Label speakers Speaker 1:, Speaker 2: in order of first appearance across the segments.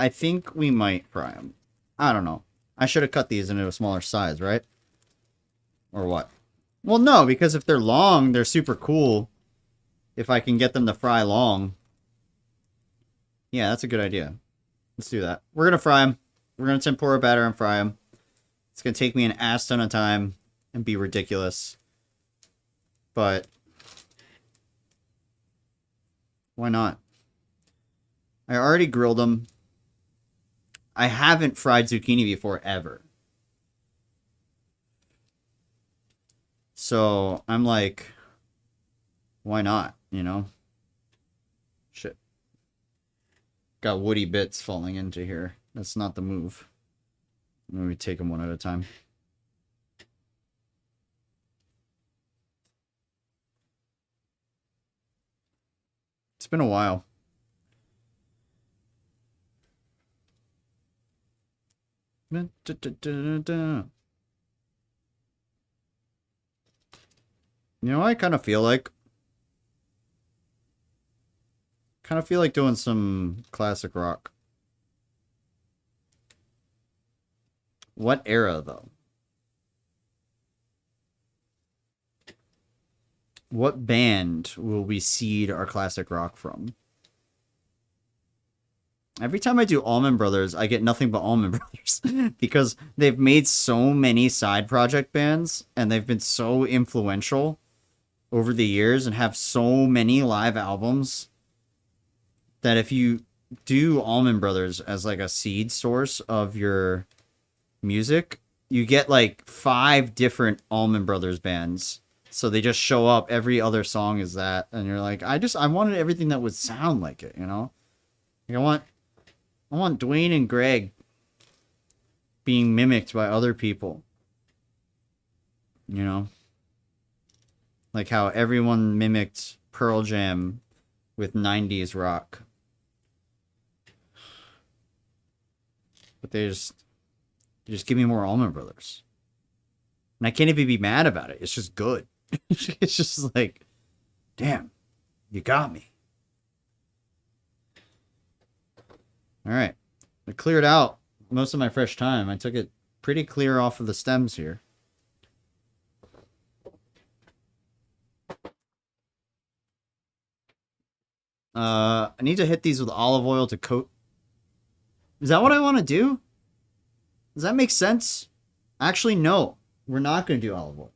Speaker 1: I think we might fry them. I don't know. I should have cut these into a smaller size, right? Or what? Well, no, because if they're long, they're super cool. If I can get them to fry long. Yeah, that's a good idea. Let's do that. We're going to fry them. We're going to tempura batter and fry them. It's going to take me an ass ton of time and be ridiculous. But why not? I already grilled them. I haven't fried zucchini before, ever. So, I'm like, why not, you know? Shit. Got woody bits falling into here. That's not the move. Let me take them one at a time. It's been a while. You know, I kind of feel like doing some classic rock. What era, though? What band will we seed our classic rock from? Every time I do Allman Brothers, I get nothing but Allman Brothers. Because they've made so many side project bands, and they've been so influential over the years, and have so many live albums, that if you do Allman Brothers as like a seed source of your music, you get like 5 different Allman Brothers bands. So they just show up. Every other song is that. And you're like, I wanted everything that would sound like it, you know? Like I want Dwayne and Greg being mimicked by other people. You know? Like how everyone mimicked Pearl Jam with 90s rock. But they just give me more Allman Brothers. And I can't even be mad about it. It's just good. It's just like, damn, you got me. All right. I cleared out most of my fresh thyme. I took it pretty clear off of the stems here. I need to hit these with olive oil to coat. Is that what I want to do? Does that make sense? Actually, no. We're not going to do olive oil.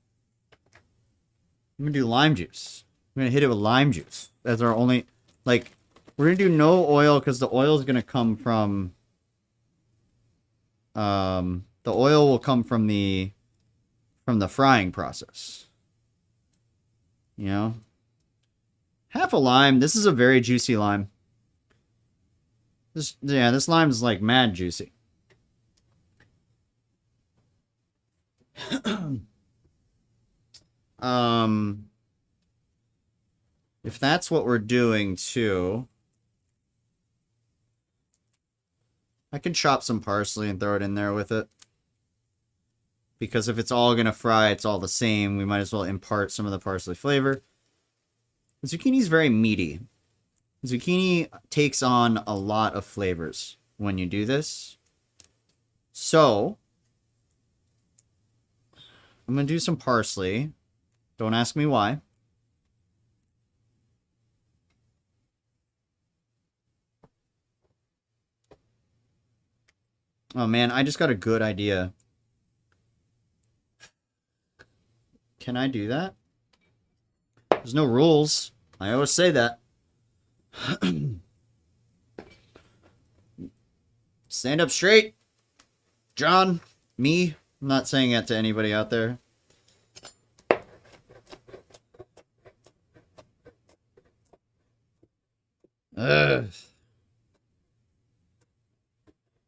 Speaker 1: I'm going to do lime juice. I'm going to hit it with lime juice. That's our only... Like, we're going to do no oil because the oil is going to come from... the oil will come from the frying process. You know? Half a lime. This is a very juicy lime. This lime is like mad juicy. If that's what we're doing too, I can chop some parsley and throw it in there with it. Because if it's all gonna fry, it's all the same. We might as well impart some of the parsley flavor. The zucchini is very meaty. Zucchini takes on a lot of flavors when you do this. So, I'm going to do some parsley. Don't ask me why. Oh man, I just got a good idea. Can I do that? There's no rules. I always say that. Stand up straight. John, me. I'm not saying that to anybody out there.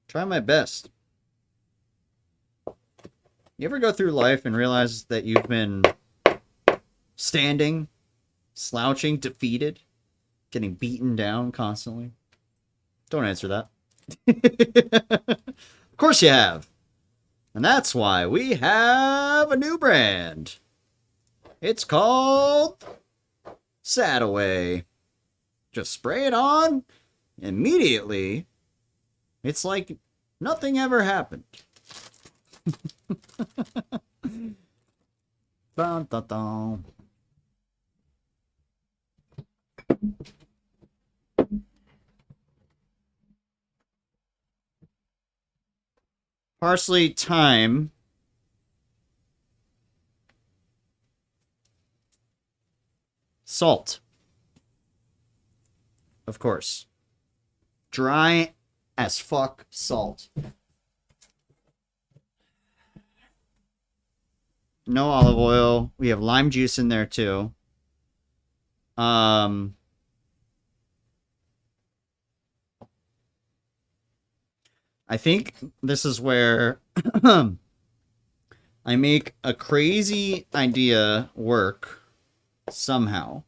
Speaker 1: Try my best. You ever go through life and realize that you've been standing, slouching, defeated, getting beaten down constantly? Don't answer that. Of course you have. And that's why we have a new brand. It's called Sadaway. Just spray it on. Immediately, It's like nothing ever happened. Dun, dun, dun. Parsley, thyme. Salt. Of course. Dry as fuck salt. No olive oil. We have lime juice in there too. I think this is where I make a crazy idea work somehow.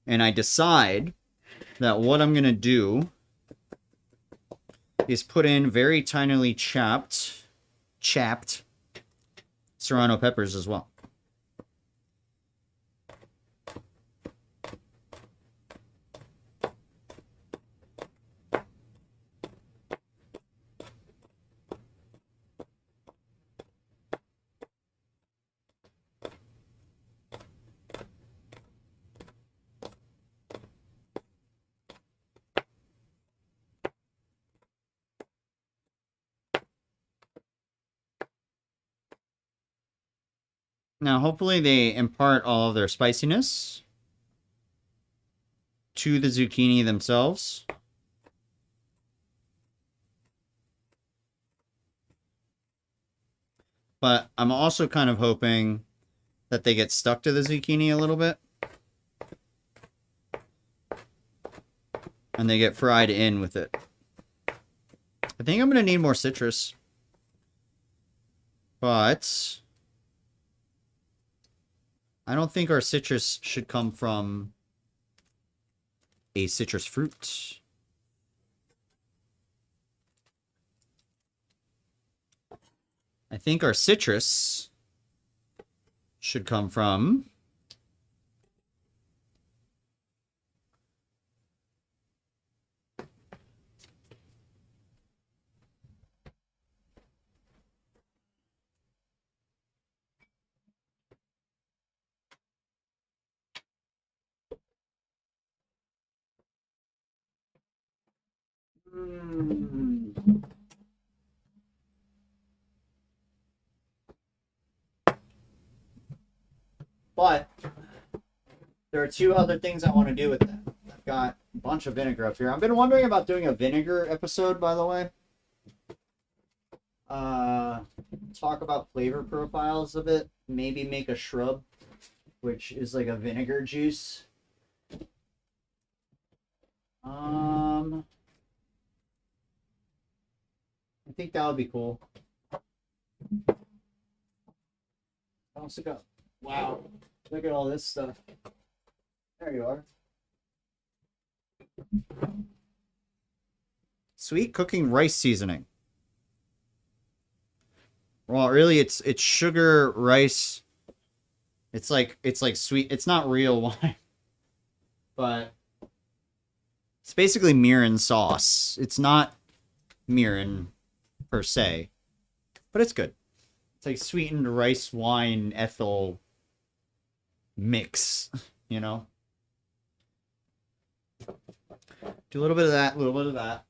Speaker 1: And I decide that what I'm going to do is put in very tinily chapped serrano peppers as well. Now, hopefully they impart all of their spiciness to the zucchini themselves. But I'm also kind of hoping that they get stuck to the zucchini a little bit. And they get fried in with it. I think I'm going to need more citrus. But I don't think our citrus should come from a citrus fruit. I think our citrus should come from But there are two other things I want to do with that. I've got a bunch of vinegar up here. I've been wondering about doing a vinegar episode, by the way. Talk about flavor profiles of it. Maybe make a shrub, which is like a vinegar juice. I think that would be cool. I also got, wow, look at all this stuff. There you are. Sweet cooking rice seasoning. Well, really, it's sugar, rice. It's like sweet. It's not real wine, but it's basically mirin sauce. It's not mirin per se, but it's good. It's like sweetened rice wine ethyl mix, you know? Do a little bit of that, a little bit of that.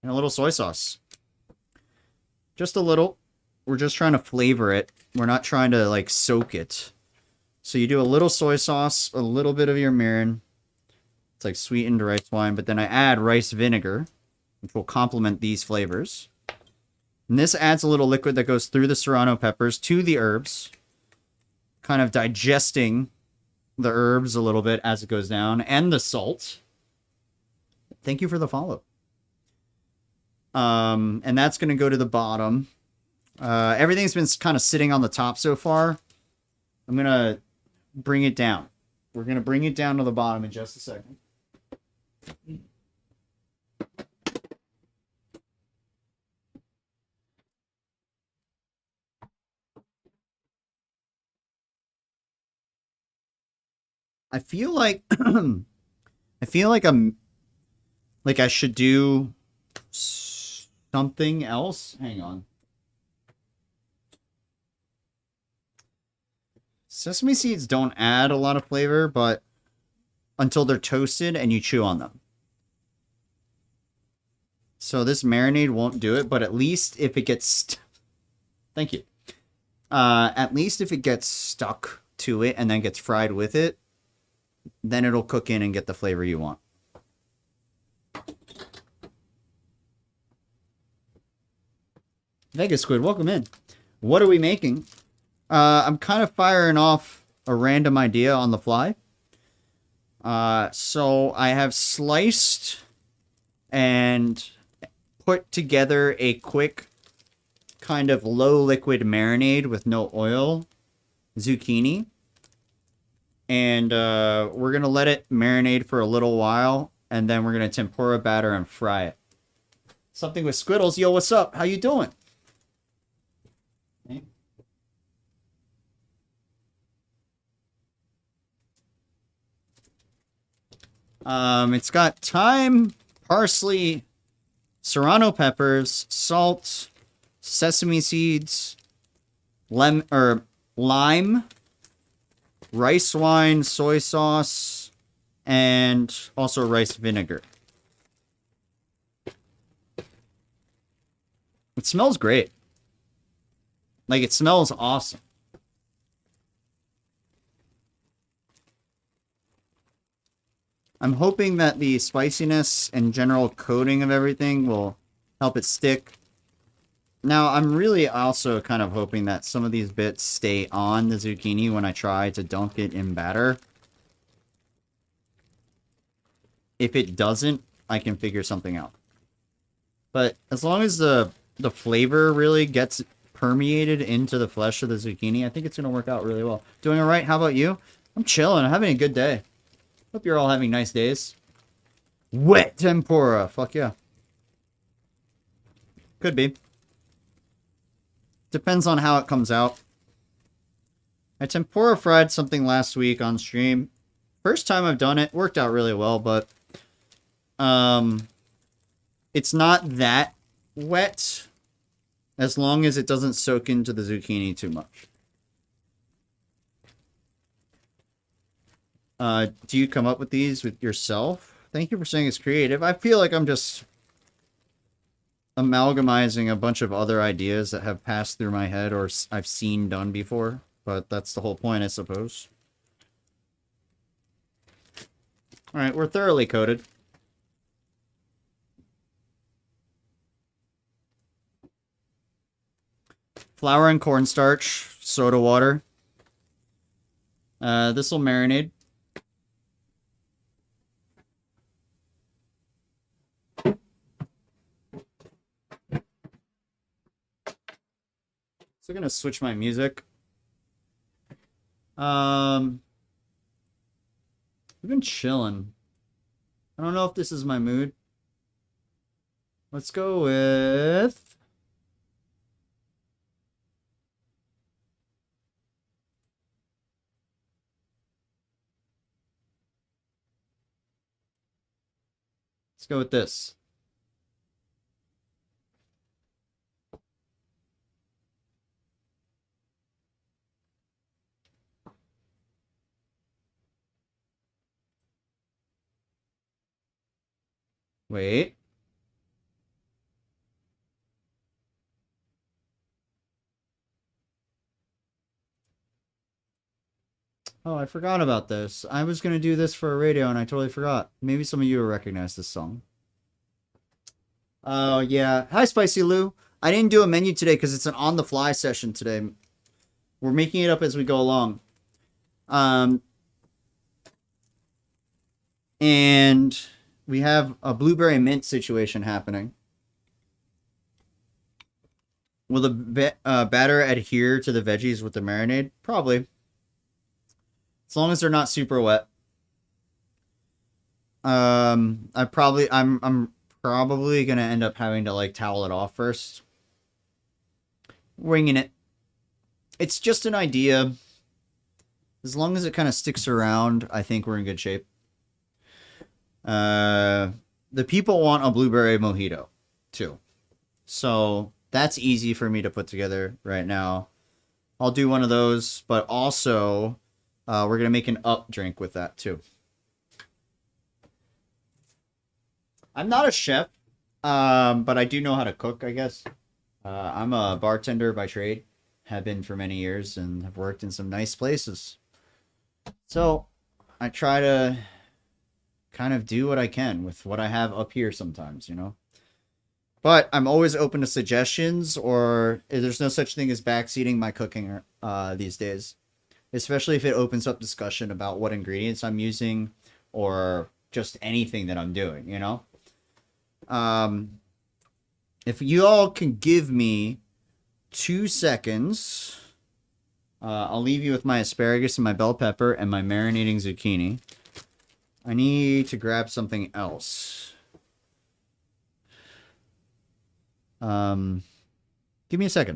Speaker 1: And a little soy sauce. Just a little. We're just trying to flavor it. We're not trying to, like, soak it. So you do a little soy sauce, a little bit of your mirin. It's like sweetened rice wine. But then I add rice vinegar, which will complement these flavors. And this adds a little liquid that goes through the serrano peppers to the herbs, kind of digesting the herbs a little bit as it goes down, and the salt. Thank you for the follow. And that's going to go to the bottom. Everything's been kind of sitting on the top so far. I'm going to bring it down. We're going to bring it down to the bottom in just a second. I feel like I feel like I should do something else. Hang on. Sesame seeds don't add a lot of flavor, but until they're toasted and you chew on them. So this marinade won't do it, but at least if it gets... Thank you. At least if it gets stuck to it and then gets fried with it, then it'll cook in and get the flavor you want. Vegas Squid, welcome in. What are we making? I'm kind of firing off a random idea on the fly. So I have sliced and put together a quick kind of low liquid marinade with no oil zucchini. And we're going to let it marinate for a little while, and then we're going to tempura batter and fry it. Something with Squiddles. Yo, what's up? How you doing? Okay. It's got thyme, parsley, serrano peppers, salt, sesame seeds, lime, rice wine, soy sauce, and also rice vinegar. It smells great. Like, it smells awesome. I'm hoping that the spiciness and general coating of everything will help it stick. Now, I'm really also kind of hoping that some of these bits stay on the zucchini when I try to dunk it in batter. If it doesn't, I can figure something out. But as long as the flavor really gets permeated into the flesh of the zucchini, I think it's going to work out really well. Doing all right? How about you? I'm chilling. I'm having a good day. Hope you're all having nice days. Wet tempura. Fuck yeah. Could be. Depends on how it comes out. I tempura fried something last week on stream. First time I've done it. Worked out really well, but it's not that wet as long as it doesn't soak into the zucchini too much. Do you come up with these with yourself? Thank you for saying it's creative. I feel like I'm just amalgamizing a bunch of other ideas that have passed through my head or I've seen done before, but that's the whole point, I suppose. All right, we're thoroughly coated. Flour and cornstarch, soda water. This will marinate. So I'm gonna switch my music. I've been chilling. I don't know if this is my mood. Let's go with... Let's go with this. Wait. Oh, I forgot about this. I was going to do this for a radio and I totally forgot. Maybe some of you will recognize this song. Oh, yeah. Hi, Spicy Lou. I didn't do a menu today because it's an on-the-fly session today. We're making it up as we go along. And we have a blueberry mint situation happening. Will the batter adhere to the veggies with the marinade? Probably. As long as they're not super wet. I'm probably gonna end up having to like towel it off first. Winging it. It's just an idea. As long as it kind of sticks around, I think we're in good shape. The people want a blueberry mojito, too. So that's easy for me to put together right now. I'll do one of those, but also we're going to make an up drink with that, too. I'm not a chef, but I do know how to cook, I guess. I'm a bartender by trade, have been for many years, and have worked in some nice places. So I try to kind of do what I can with what I have up here sometimes, you know? But I'm always open to suggestions, or there's no such thing as backseating my cooking these days. Especially if it opens up discussion about what ingredients I'm using, or just anything that I'm doing, you know? If you all can give me 2 seconds, I'll leave you with my asparagus and my bell pepper and my marinating zucchini. I need to grab something else. Give me a second.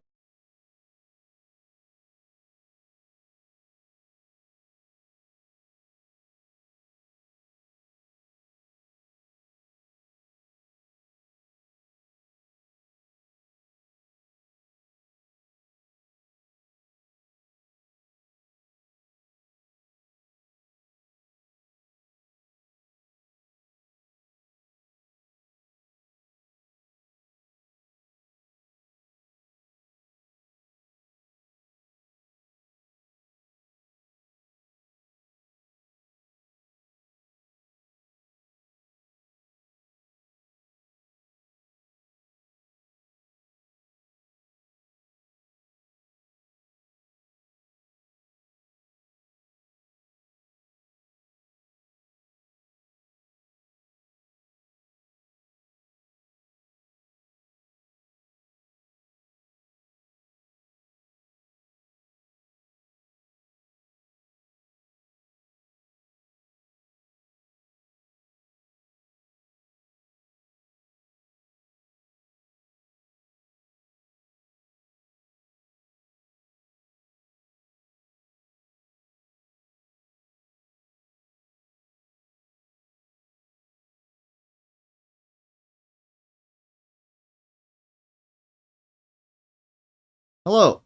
Speaker 1: Hello.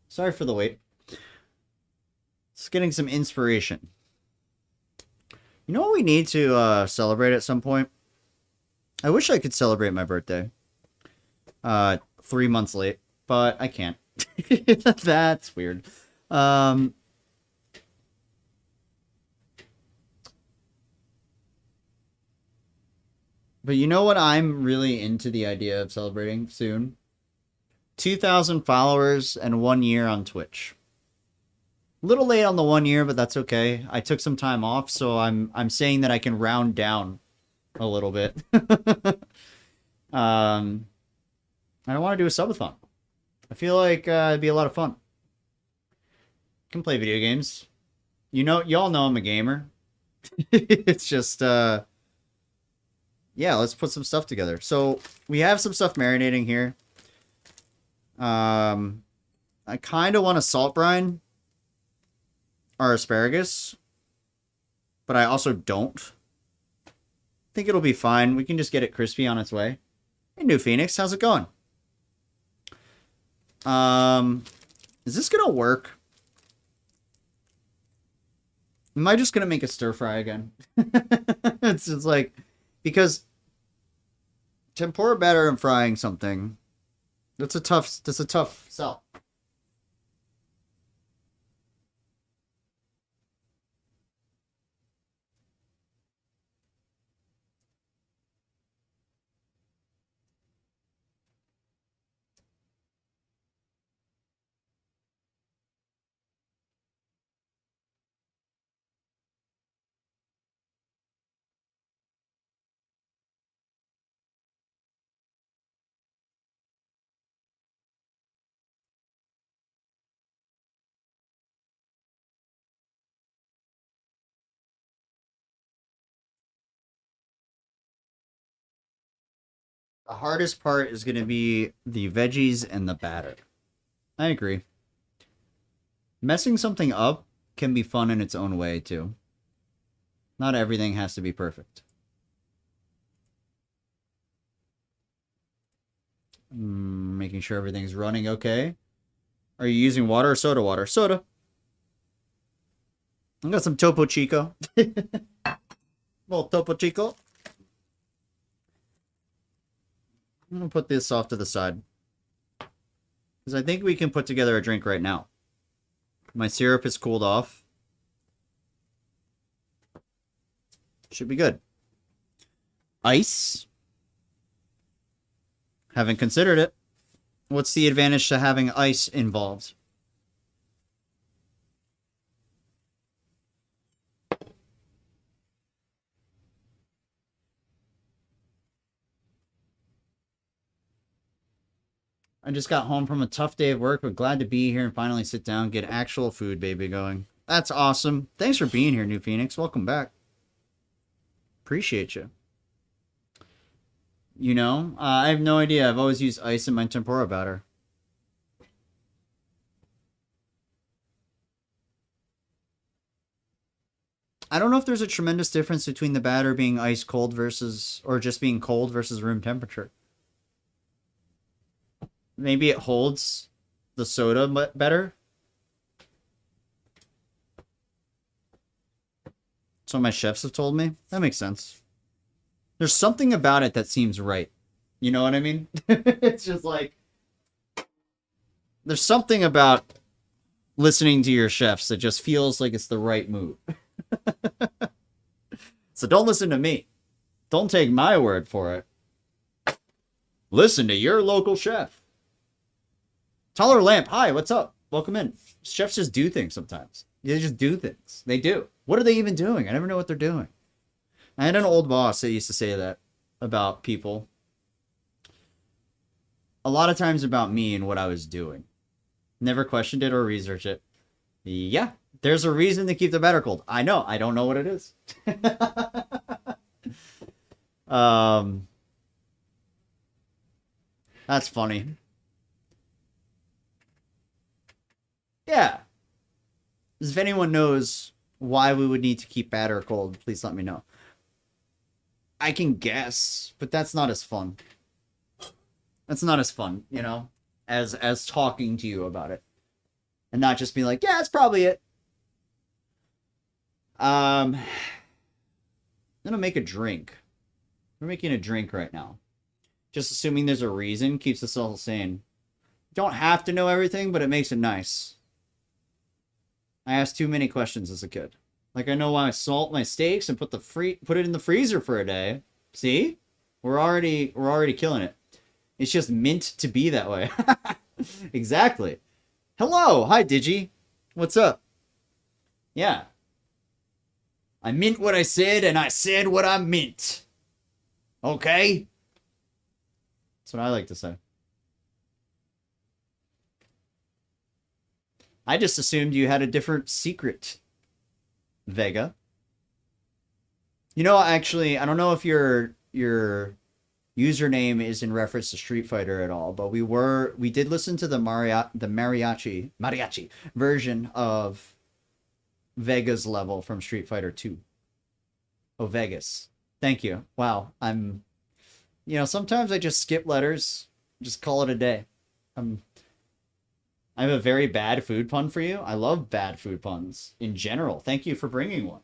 Speaker 1: Sorry for the wait. Just getting some inspiration. You know what we need to celebrate at some point? I wish I could celebrate my birthday. 3 months late, but I can't. That's weird. But you know what I'm really into the idea of celebrating soon? 2,000 followers and 1 year on Twitch. A little late on the 1 year, but that's okay. I took some time off, so I'm saying that I can round down a little bit. I want to do a subathon. I feel like it'd be a lot of fun. Can play video games. You know, y'all know I'm a gamer. It's just yeah, let's put some stuff together. So we have some stuff marinating here. I kind of want to salt brine our asparagus, but I also don't. I think it'll be fine. We can just get it crispy on its way. Hey, New Phoenix, how's it going? Is this gonna work? Am I just gonna make a stir fry again? It's just like, because tempura batter and frying something, that's a tough sell. The hardest part is gonna be the veggies and the batter. I agree. Messing something up can be fun in its own way, too. Not everything has to be perfect. Making sure everything's running okay. Are you using water or soda water? Soda. I got some Topo Chico. Little Topo Chico. I'm going to put this off to the side. Because I think we can put together a drink right now. My syrup is cooled off. Should be good. Ice. Haven't considered it. What's the advantage to having ice involved? I just got home from a tough day of work, but glad to be here and finally sit down, get actual food baby going. That's awesome. Thanks for being here, New Phoenix. Welcome back. Appreciate you. You know, I have no idea. I've always used ice in my tempura batter. I don't know if there's a tremendous difference between the batter being ice cold versus, or just being cold versus room temperature. Maybe it holds the soda better. So my chefs have told me. That makes sense. There's something about it that seems right. You know what I mean? It's just like, there's something about listening to your chefs that just feels like it's the right move. So don't listen to me. Don't take my word for it. Listen to your local chef. Taller Lamp, hi, what's up? Welcome in. Chefs just do things sometimes. They just do things. They do. What are they even doing? I never know what they're doing. I had an old boss that used to say that about people. A lot of times about me and what I was doing. Never questioned it or researched it. Yeah, there's a reason to keep the batter cold. I know. I don't know what it is. That's funny. Yeah. If anyone knows why we would need to keep batter cold, please let me know. I can guess, but that's not as fun. That's not as fun, you know, as talking to you about it. And not just being like, yeah, that's probably it. I'm gonna make a drink. We're making a drink right now. Just assuming there's a reason keeps us all sane. Don't have to know everything, but it makes it nice. I asked too many questions as a kid. Like, I know why I salt my steaks and put it in the freezer for a day. See? We're already killing it. It's just meant to be that way. Exactly. Hello. Hi, Digi. What's up? Yeah. I meant what I said, and I said what I meant. Okay? That's what I like to say. I just assumed you had a different secret, Vega. You know, actually, I don't know if your username is in reference to Street Fighter at all, but we did listen to the mariachi version of Vega's level from Street Fighter 2. Oh, Vegas. Thank you. Wow. You know, sometimes I just skip letters, just call it a day. I have a very bad food pun for you. I love bad food puns in general. Thank you for bringing one.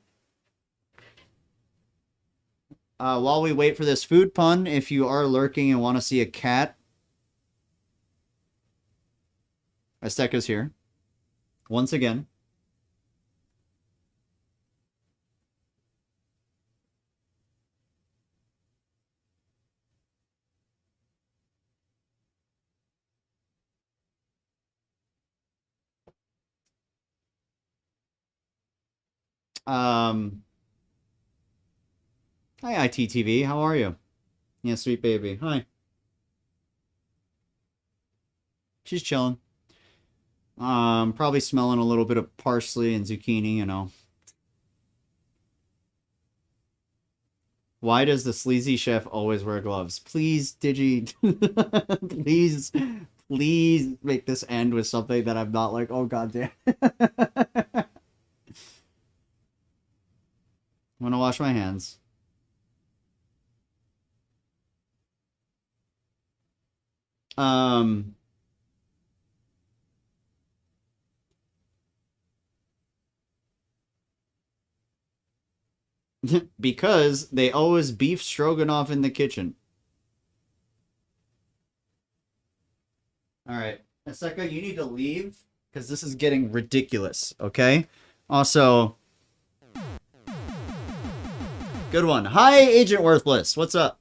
Speaker 1: While we wait for this food pun, if you are lurking and want to see a cat, Azteca's here. Once again. Hi, ITTV. How are you? Yeah, sweet baby. Hi. She's chilling. Probably smelling a little bit of parsley and zucchini, you know. Why does the sleazy chef always wear gloves? Please, Digi. please make this end with something that I'm not like, oh, goddamn. want to wash my hands. Because they always beef stroganoff in the kitchen. All right. Aseka, you need to leave because this is getting ridiculous, okay? Also, good one. Hi, Agent Worthless. What's up?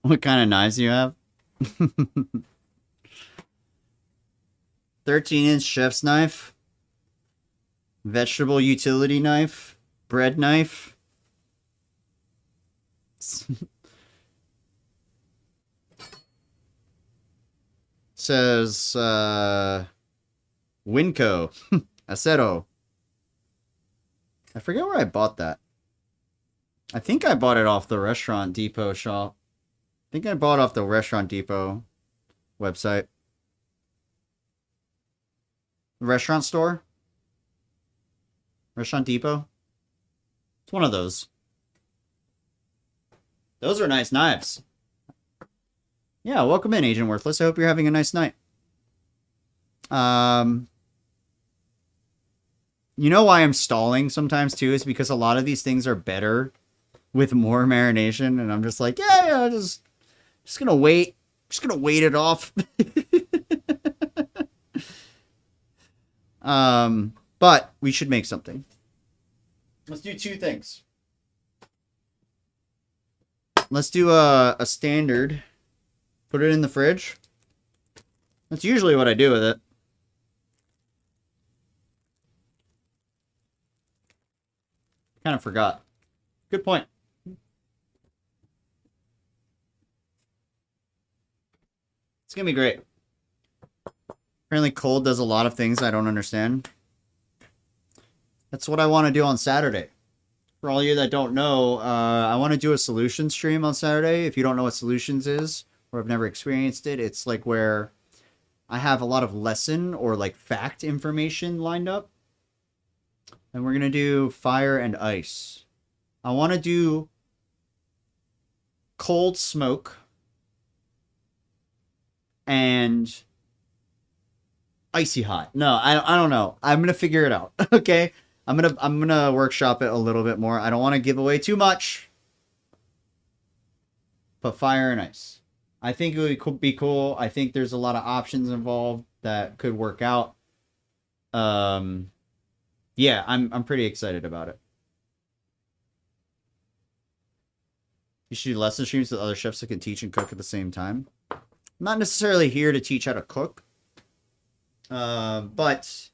Speaker 1: What kind of knives do you have? 13-inch chef's knife, vegetable utility knife, bread knife. Says Winco Acero. I forget where I bought that. I think I bought it off the Restaurant Depot shop. I think I bought off the Restaurant Depot website. Restaurant store? Restaurant Depot? It's one of those. Those are nice knives. Yeah, welcome in, Agent Worthless. I hope you're having a nice night. You know why I'm stalling sometimes, too, is because a lot of these things are better with more marination, and I'm just like, yeah, just gonna wait. Just gonna wait it off. But we should make something. Let's do two things. Let's do a standard. Put it in the fridge. That's usually what I do with it. Kind of forgot. Good point. It's gonna be great. Apparently cold does a lot of things I don't understand. That's what I want to do on Saturday. For all of you that don't know, I want to do a solution stream on Saturday. If you don't know what solutions is, or have never experienced it, it's like where I have a lot of lesson or like fact information lined up. And we're going to do fire and ice. I want to do cold smoke and icy hot. No, I don't know. I'm going to figure it out. Okay. I'm going to workshop it a little bit more. I don't want to give away too much. But fire and ice. I think it would be cool. I think there's a lot of options involved that could work out. Yeah, I'm pretty excited about it. You should do lesson streams with other chefs that can teach and cook at the same time. I'm not necessarily here to teach how to cook. But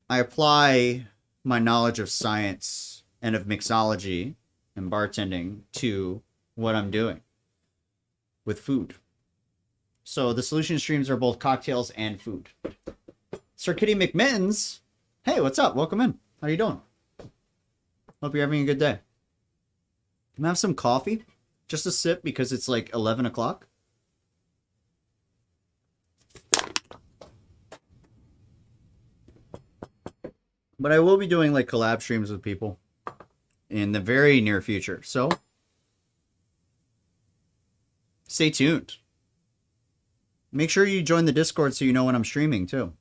Speaker 1: I apply my knowledge of science and of mixology and bartending to what I'm doing with food. So the solution streams are both cocktails and food. Sir Kitty McMittens, hey, what's up? Welcome in. How you doing? Hope you're having a good day. Can I have some coffee? Just a sip because it's like 11 o'clock. But I will be doing like collab streams with people in the very near future. So stay tuned. Make sure you join the Discord so you know when I'm streaming too.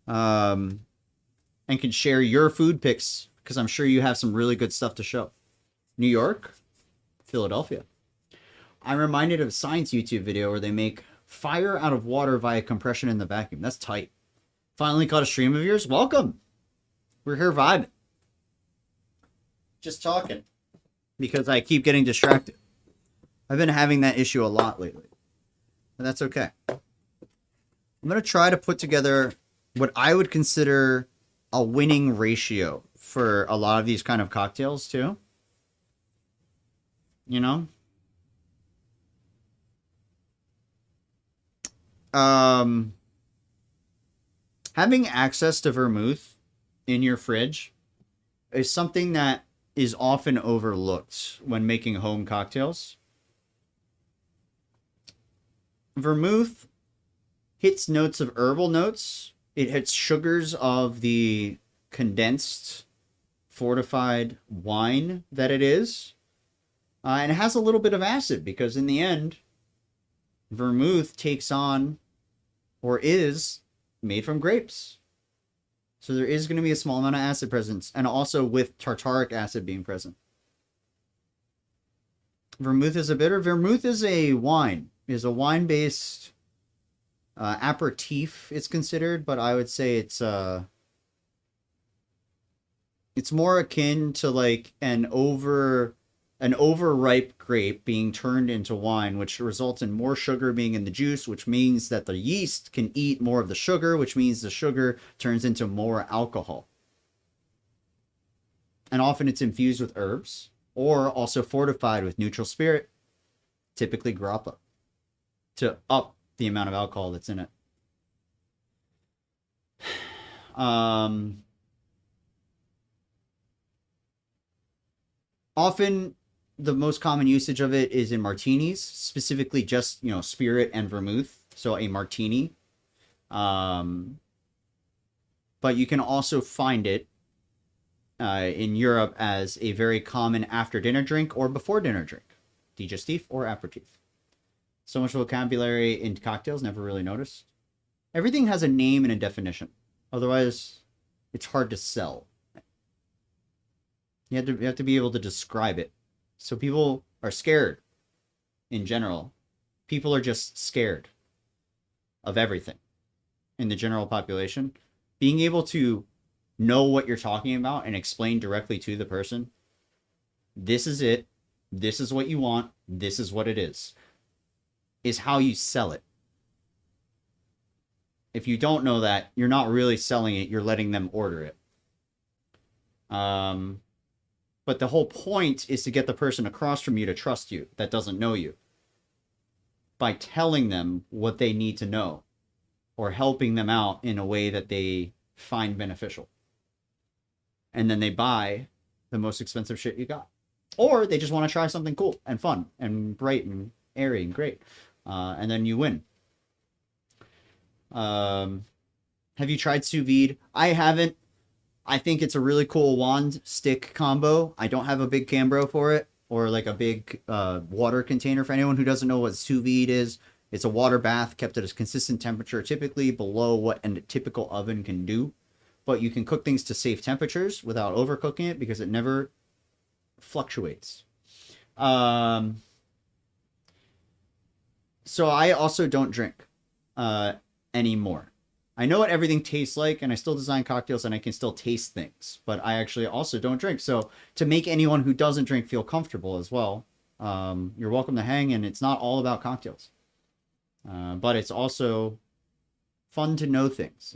Speaker 1: And can share your food picks because I'm sure you have some really good stuff to show. New York, Philadelphia. I'm reminded of a science YouTube video where they make fire out of water via compression in the vacuum. That's tight. Finally caught a stream of yours. Welcome. We're here vibing. Just talking. Because I keep getting distracted. I've been having that issue a lot lately. But that's okay. I'm going to try to put together what I would consider a winning ratio for a lot of these kind of cocktails too. You know? Um, Having access to vermouth in your fridge is something that is often overlooked when making home cocktails. Vermouth hits notes of herbal notes. It hits sugars of the condensed fortified wine that it is. And it has a little bit of acid because in the end, vermouth takes on or is made from grapes. So there is going to be a small amount of acid presence, and also with tartaric acid being present. Vermouth is a bitter. Vermouth is a wine. Is a wine-based aperitif. It's considered, but I would say it's more akin to like an overripe grape being turned into wine, which results in more sugar being in the juice, which means that the yeast can eat more of the sugar, which means the sugar turns into more alcohol. And often it's infused with herbs or also fortified with neutral spirit, typically grappa, to up the amount of alcohol that's in it. Often the most common usage of it is in martinis, specifically just, spirit and vermouth. So a martini. But you can also find it in Europe as a very common after dinner drink or before dinner drink. Digestif or aperitif. So much vocabulary in cocktails, never really noticed. Everything has a name and a definition. Otherwise, it's hard to sell. You have to be able to describe it. So people are scared in general. People are just scared of everything in the general population. Being able to know what you're talking about and explain directly to the person, this is it, this is what you want, this is what it is how you sell it. If you don't know that, you're not really selling it, you're letting them order it. But the whole point is to get the person across from you to trust you that doesn't know you by telling them what they need to know or helping them out in a way that they find beneficial. And then they buy the most expensive shit you got. Or they just want to try something cool and fun and bright and airy and great. And then you win. Have you tried sous vide? I haven't. I think it's a really cool wand stick combo. I don't have a big Cambro for it or like a big water container. For anyone who doesn't know what sous vide is, it's a water bath kept at a consistent temperature, typically below what a typical oven can do. But you can cook things to safe temperatures without overcooking it because it never fluctuates. So I also don't drink anymore. I know what everything tastes like, and I still design cocktails, and I can still taste things. But I actually also don't drink. So to make anyone who doesn't drink feel comfortable as well, you're welcome to hang, and it's not all about cocktails. But it's also fun to know things,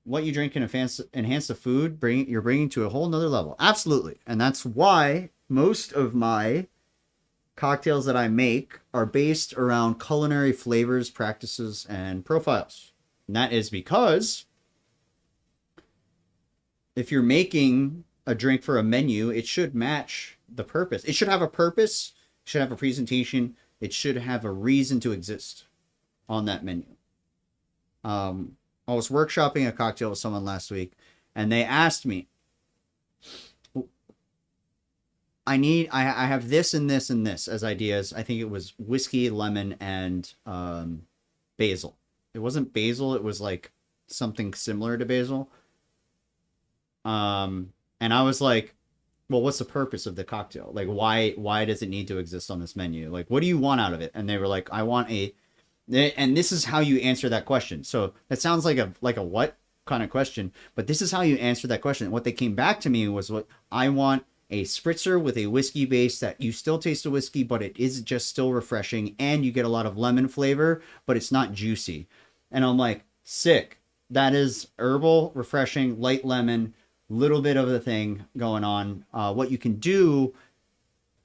Speaker 1: What you drink can enhance the food, you're bringing to a whole nother level. Absolutely. And that's why most of my cocktails that I make are based around culinary flavors, practices, and profiles. And that is because if you're making a drink for a menu, it should match the purpose. It should have a purpose, it should have a presentation, it should have a reason to exist on that menu. I was workshopping a cocktail with someone last week, and they asked me, I have this and this and this as ideas. I think it was whiskey, lemon, and basil. It wasn't basil. It was like something similar to basil. And I was like, well, what's the purpose of the cocktail? Like, why does it need to exist on this menu? Like, what do you want out of it? And they were like, I want and this is how you answer that question. So that sounds like a what kind of question, but this is how you answer that question. What they came back to me was, what I want a spritzer with a whiskey base that you still taste the whiskey, but it is just still refreshing, and you get a lot of lemon flavor, but it's not juicy. And I'm like, sick. That is herbal, refreshing, light lemon, little bit of the thing going on. What you can do,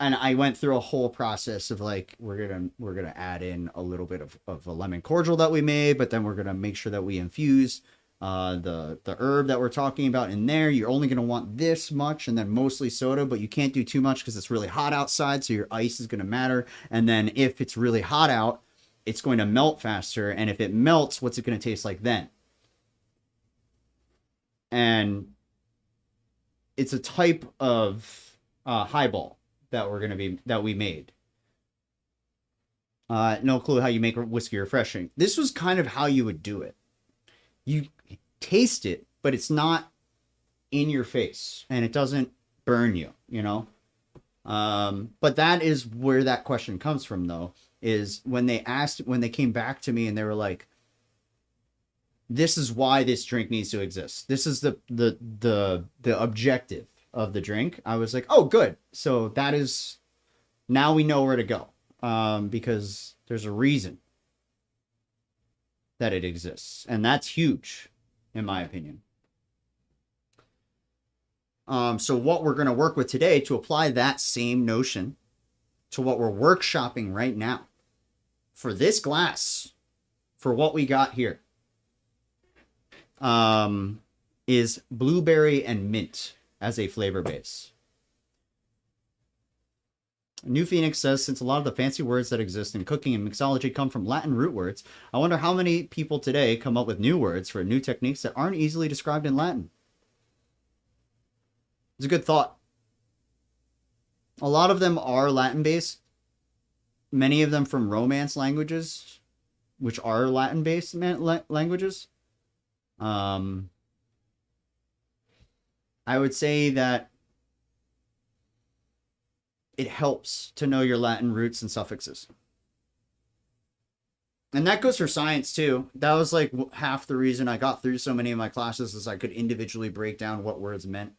Speaker 1: and I went through a whole process of like we're gonna add in a little bit of a lemon cordial that we made, but then we're gonna make sure that we infuse the herb that we're talking about in there. You're only gonna want this much, and then mostly soda, but you can't do too much because it's really hot outside, so your ice is gonna matter. And then if it's really hot out, it's going to melt faster, and if it melts, what's it gonna taste like then? And it's a type of highball that we made. No clue how you make whiskey refreshing. This was kind of how you would do it. You taste it, but it's not in your face, and it doesn't burn you, you know? But that is where that question comes from, though, is when they came back to me and they were like, this is why this drink needs to exist. This is the objective of the drink. I was like, oh, good. So that is, now we know where to go. Because there's a reason that it exists. And that's huge, in my opinion. So what we're going to work with today to apply that same notion to what we're workshopping right now for this glass, for what we got here, is blueberry and mint as a flavor base. New Phoenix says, since a lot of the fancy words that exist in cooking and mixology come from Latin root words, I wonder how many people today come up with new words for new techniques that aren't easily described in Latin. It's a good thought. A lot of them are Latin-based. Many of them from Romance languages, which are Latin-based languages. I would say that it helps to know your Latin roots and suffixes. And that goes for science too. That was like half the reason I got through so many of my classes, is I could individually break down what words meant.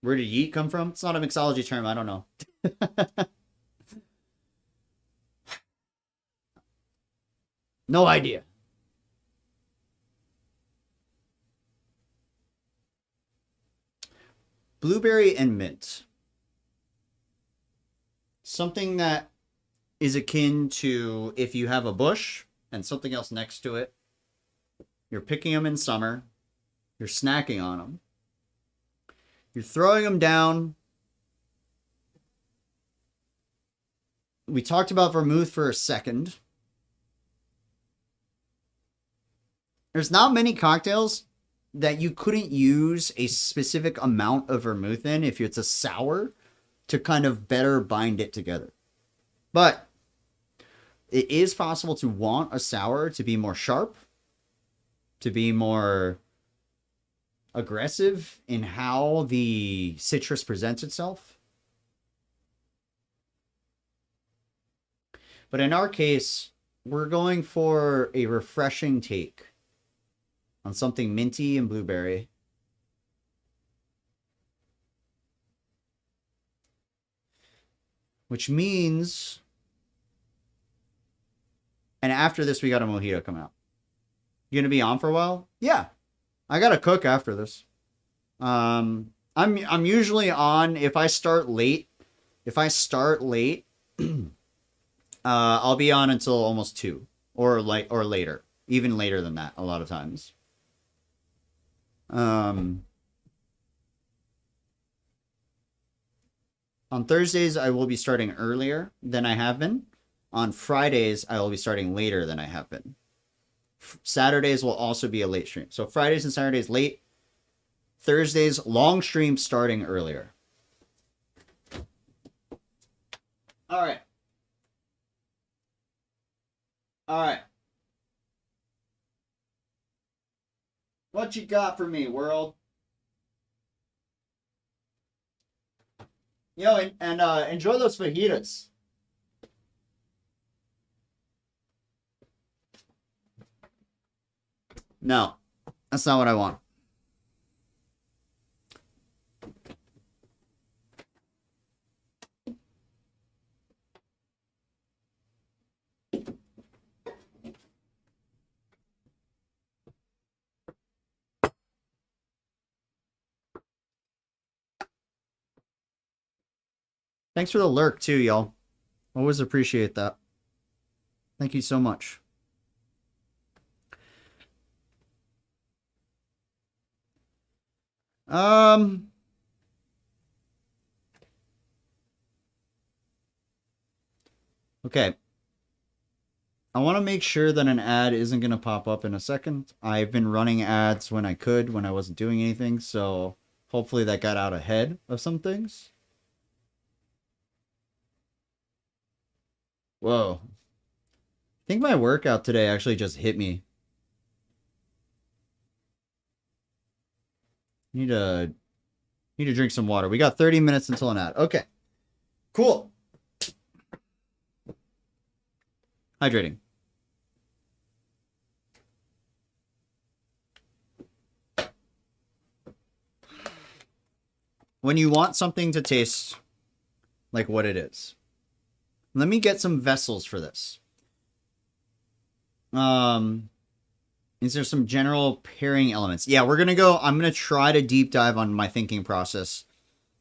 Speaker 1: Where did yeet come from? It's not a mixology term. I don't know. No idea. Blueberry and mint. Something that is akin to if you have a bush and something else next to it. You're picking them in summer. You're snacking on them. You're throwing them down. We talked about vermouth for a second. There's not many cocktails that you couldn't use a specific amount of vermouth in if it's a sour to kind of better bind it together. But it is possible to want a sour to be more sharp, to be more aggressive in how the citrus presents itself. But in our case, we're going for a refreshing take on something minty and blueberry. Which means, and after this, we got a mojito come out. You gonna be on for a while? Yeah, I gotta cook after this. I'm usually on if I start late. If I start late, I'll be on until almost 2 or later, even later than that. A lot of times. On Thursdays, I will be starting earlier than I have been. On Fridays, I will be starting later than I have been. Saturdays will also be a late stream. So Fridays and Saturdays late. Thursdays, long stream starting earlier. All right. All right. What you got for me, world? Yo, and enjoy those fajitas. No, that's not what I want. Thanks for the lurk too, y'all. Always appreciate that. Thank you so much. Okay. I want to make sure that an ad isn't going to pop up in a second. I've been running ads when I could, when I wasn't doing anything, so hopefully that got out ahead of some things. Whoa. I think my workout today actually just hit me. Need to drink some water. We got 30 minutes until an ad. Okay. Cool. Hydrating. When you want something to taste like what it is. Let me get some vessels for this. Is there some general pairing elements? Yeah, I'm going to try to deep dive on my thinking process.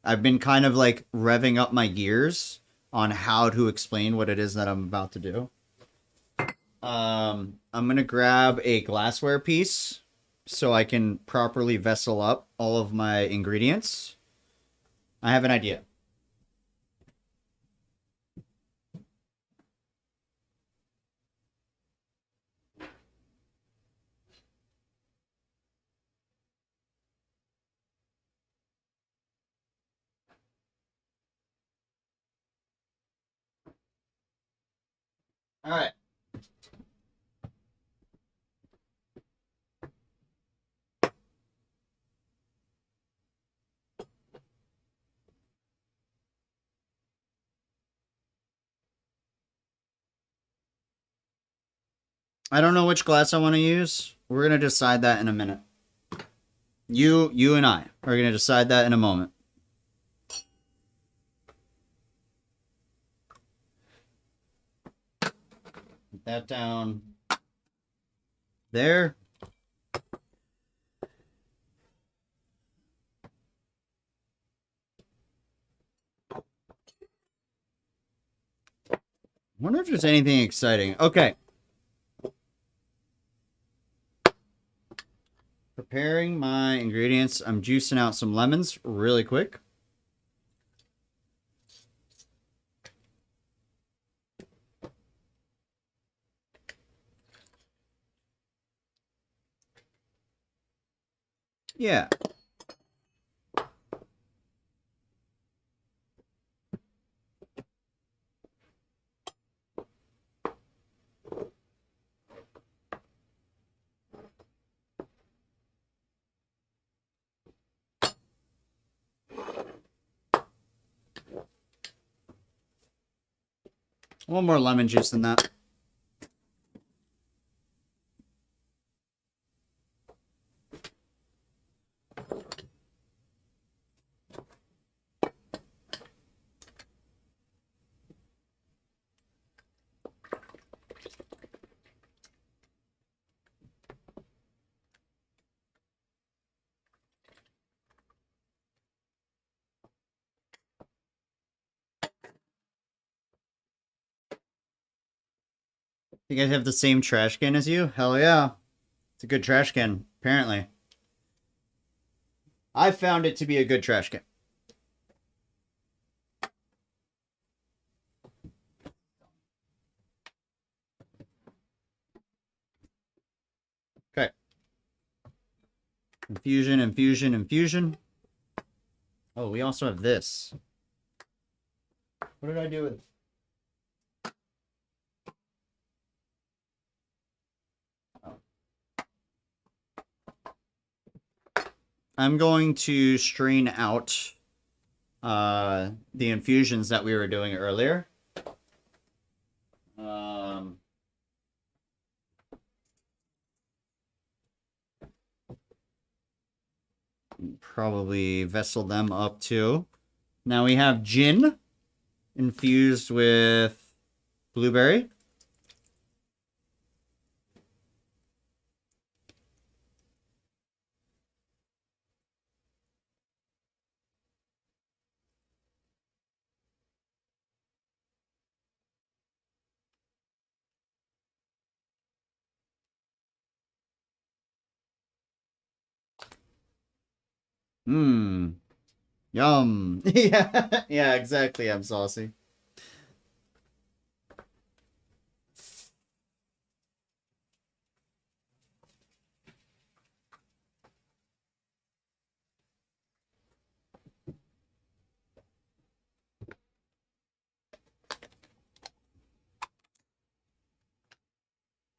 Speaker 1: I've been kind of like revving up my gears on how to explain what it is that I'm about to do. I'm going to grab a glassware piece so I can properly vessel up all of my ingredients. I have an idea. All right. I don't know which glass I want to use. We're going to decide that in a minute. You and I are going to decide that in a moment. Put that down there. I wonder if there's anything exciting. Okay. Preparing my ingredients. I'm juicing out some lemons really quick. Yeah. A little more lemon juice than that. You guys have the same trash can as you? Hell yeah. It's a good trash can, apparently. I found it to be a good trash can. Okay. Infusion, infusion, infusion. Oh, we also have this. What did I do with... I'm going to strain out the infusions that we were doing earlier. Probably vessel them up too. Now we have gin infused with blueberry. Mmm. Yum. Yeah, yeah, exactly. I'm saucy.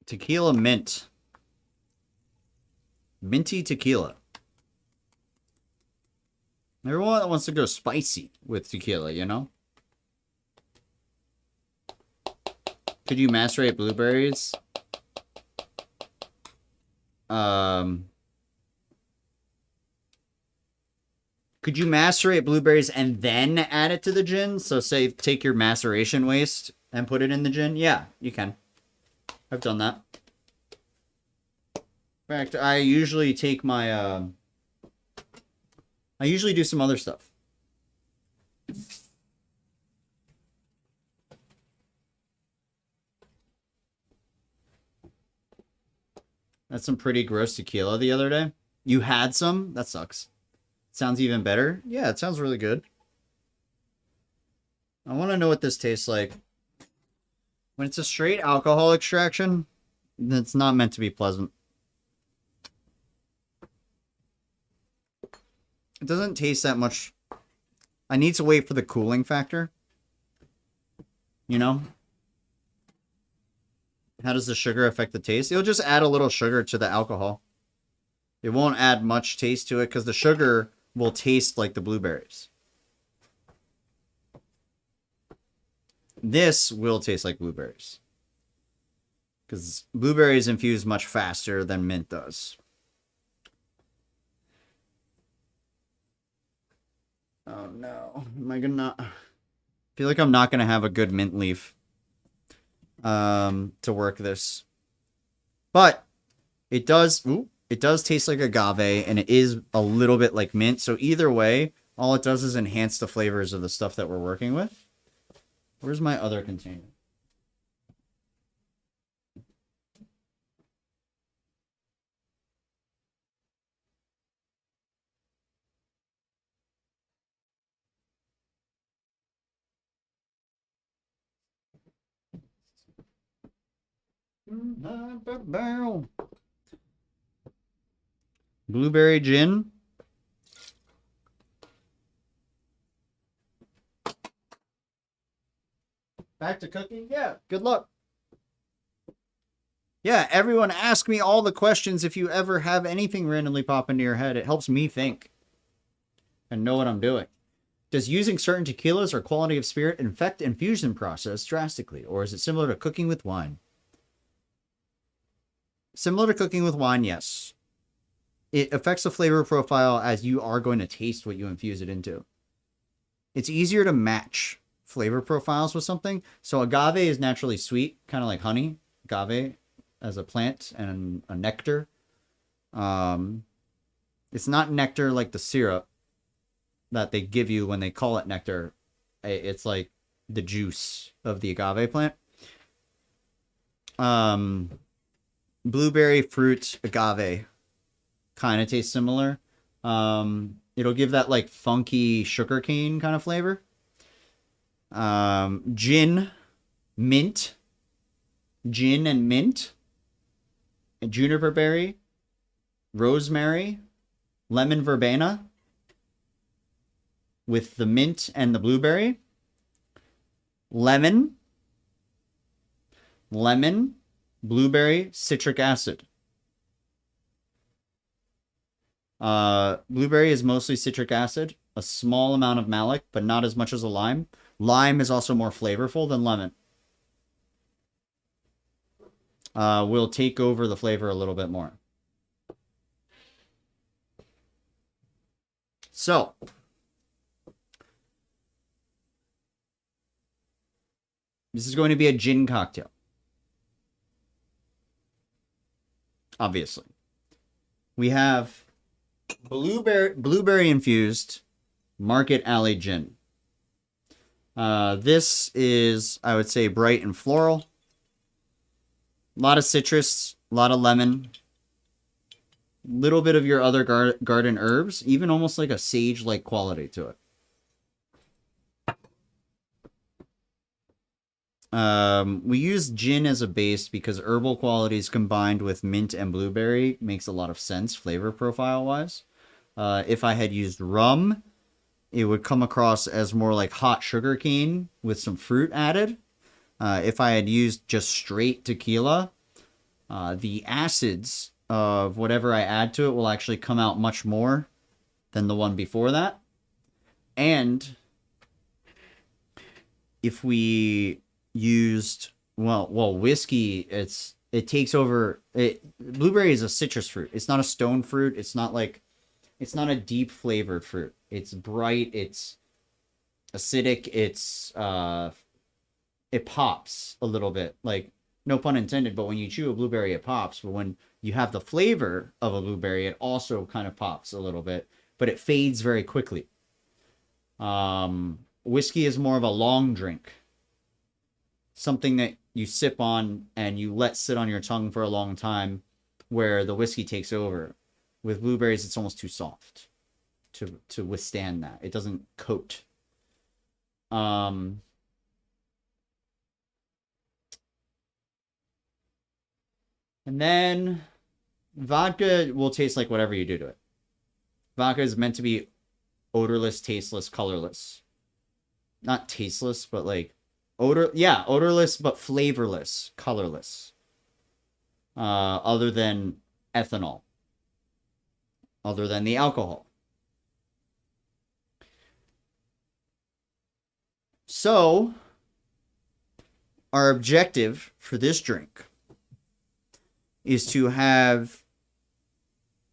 Speaker 1: Tequila mint. Minty tequila. Everyone that wants to go spicy with tequila, you know? Could you macerate blueberries? Could you macerate blueberries and then add it to the gin? So say take your maceration waste and put it in the gin? Yeah, you can. I've done that. In fact, I usually take my I usually do some other stuff. That's some pretty gross tequila the other day. You had some? That sucks. Sounds even better. Yeah, it sounds really good. I want to know what this tastes like. When it's a straight alcohol extraction, it's not meant to be pleasant. It doesn't taste that much. I need to wait for the cooling factor. You know? How does the sugar affect the taste? It'll just add a little sugar to the alcohol. It won't add much taste to it because the sugar will taste like the blueberries. This will taste like blueberries. Because blueberries infuse much faster than mint does. Oh no. Am I gonna... I feel like I'm not gonna have a good mint leaf to work this. But it does taste like agave and it is a little bit like mint. So either way, all it does is enhance the flavors of the stuff that we're working with. Where's my other container? Blueberry gin. Back to cooking? Yeah, good luck. Yeah, everyone ask me all the questions if you ever have anything randomly pop into your head. It helps me think and know what I'm doing. Does using certain tequilas or quality of spirit affect infusion process drastically, or is it similar to cooking with wine? Similar to cooking with wine, yes. It affects the flavor profile as you are going to taste what you infuse it into. It's easier to match flavor profiles with something. So agave is naturally sweet, kind of like honey. Agave as a plant and a nectar. It's not nectar like the syrup that they give you when they call it nectar. It's like the juice of the agave plant. Blueberry fruit agave kind of tastes similar. It'll give that like funky sugarcane kind of flavor. Gin, mint, gin and mint, and juniper berry, rosemary, lemon verbena with the mint and the blueberry, lemon, blueberry, citric acid. Blueberry is mostly citric acid, a small amount of malic, but not as much as a lime. Lime is also more flavorful than lemon. Will take over the flavor a little bit more. So, this is going to be a gin cocktail. Obviously. We have blueberry infused Market Alley gin. This is, I would say, bright and floral. A lot of citrus, a lot of lemon, Little bit of your other garden herbs, even almost like a sage-like quality to it. We use gin as a base because herbal qualities combined with mint and blueberry makes a lot of sense flavor profile wise. If I had used rum, it would come across as more like hot sugar cane with some fruit added. If I had used just straight tequila, the acids of whatever I add to it will actually come out much more than the one before that. And if we used whiskey, it takes over it. Blueberry is a citrus fruit. It's not a stone fruit. It's not a deep flavored fruit. It's bright, it's acidic, it pops a little bit. Like, no pun intended, but when you chew a blueberry it pops, but when you have the flavor of a blueberry it also kind of pops a little bit, but it fades very quickly. Whiskey is more of a long drink. Something that you sip on and you let sit on your tongue for a long time, where the whiskey takes over. With blueberries, it's almost too soft to withstand that. It doesn't coat. And then vodka will taste like whatever you do to it. Vodka is meant to be odorless, tasteless, colorless. Not tasteless, but like odorless but flavorless, colorless. Other than ethanol. Other than the alcohol. So, our objective for this drink is to have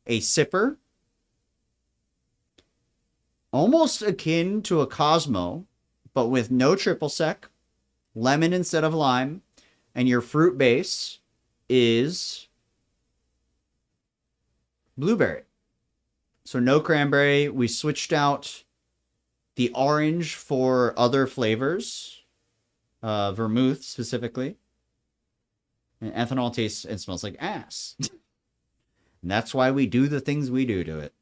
Speaker 1: a sipper almost akin to a Cosmo, but with no triple sec, lemon instead of lime, and your fruit base is blueberry. So no cranberry. We switched out the orange for other flavors, vermouth specifically. And ethanol tastes and smells like ass. And that's why we do the things we do to it.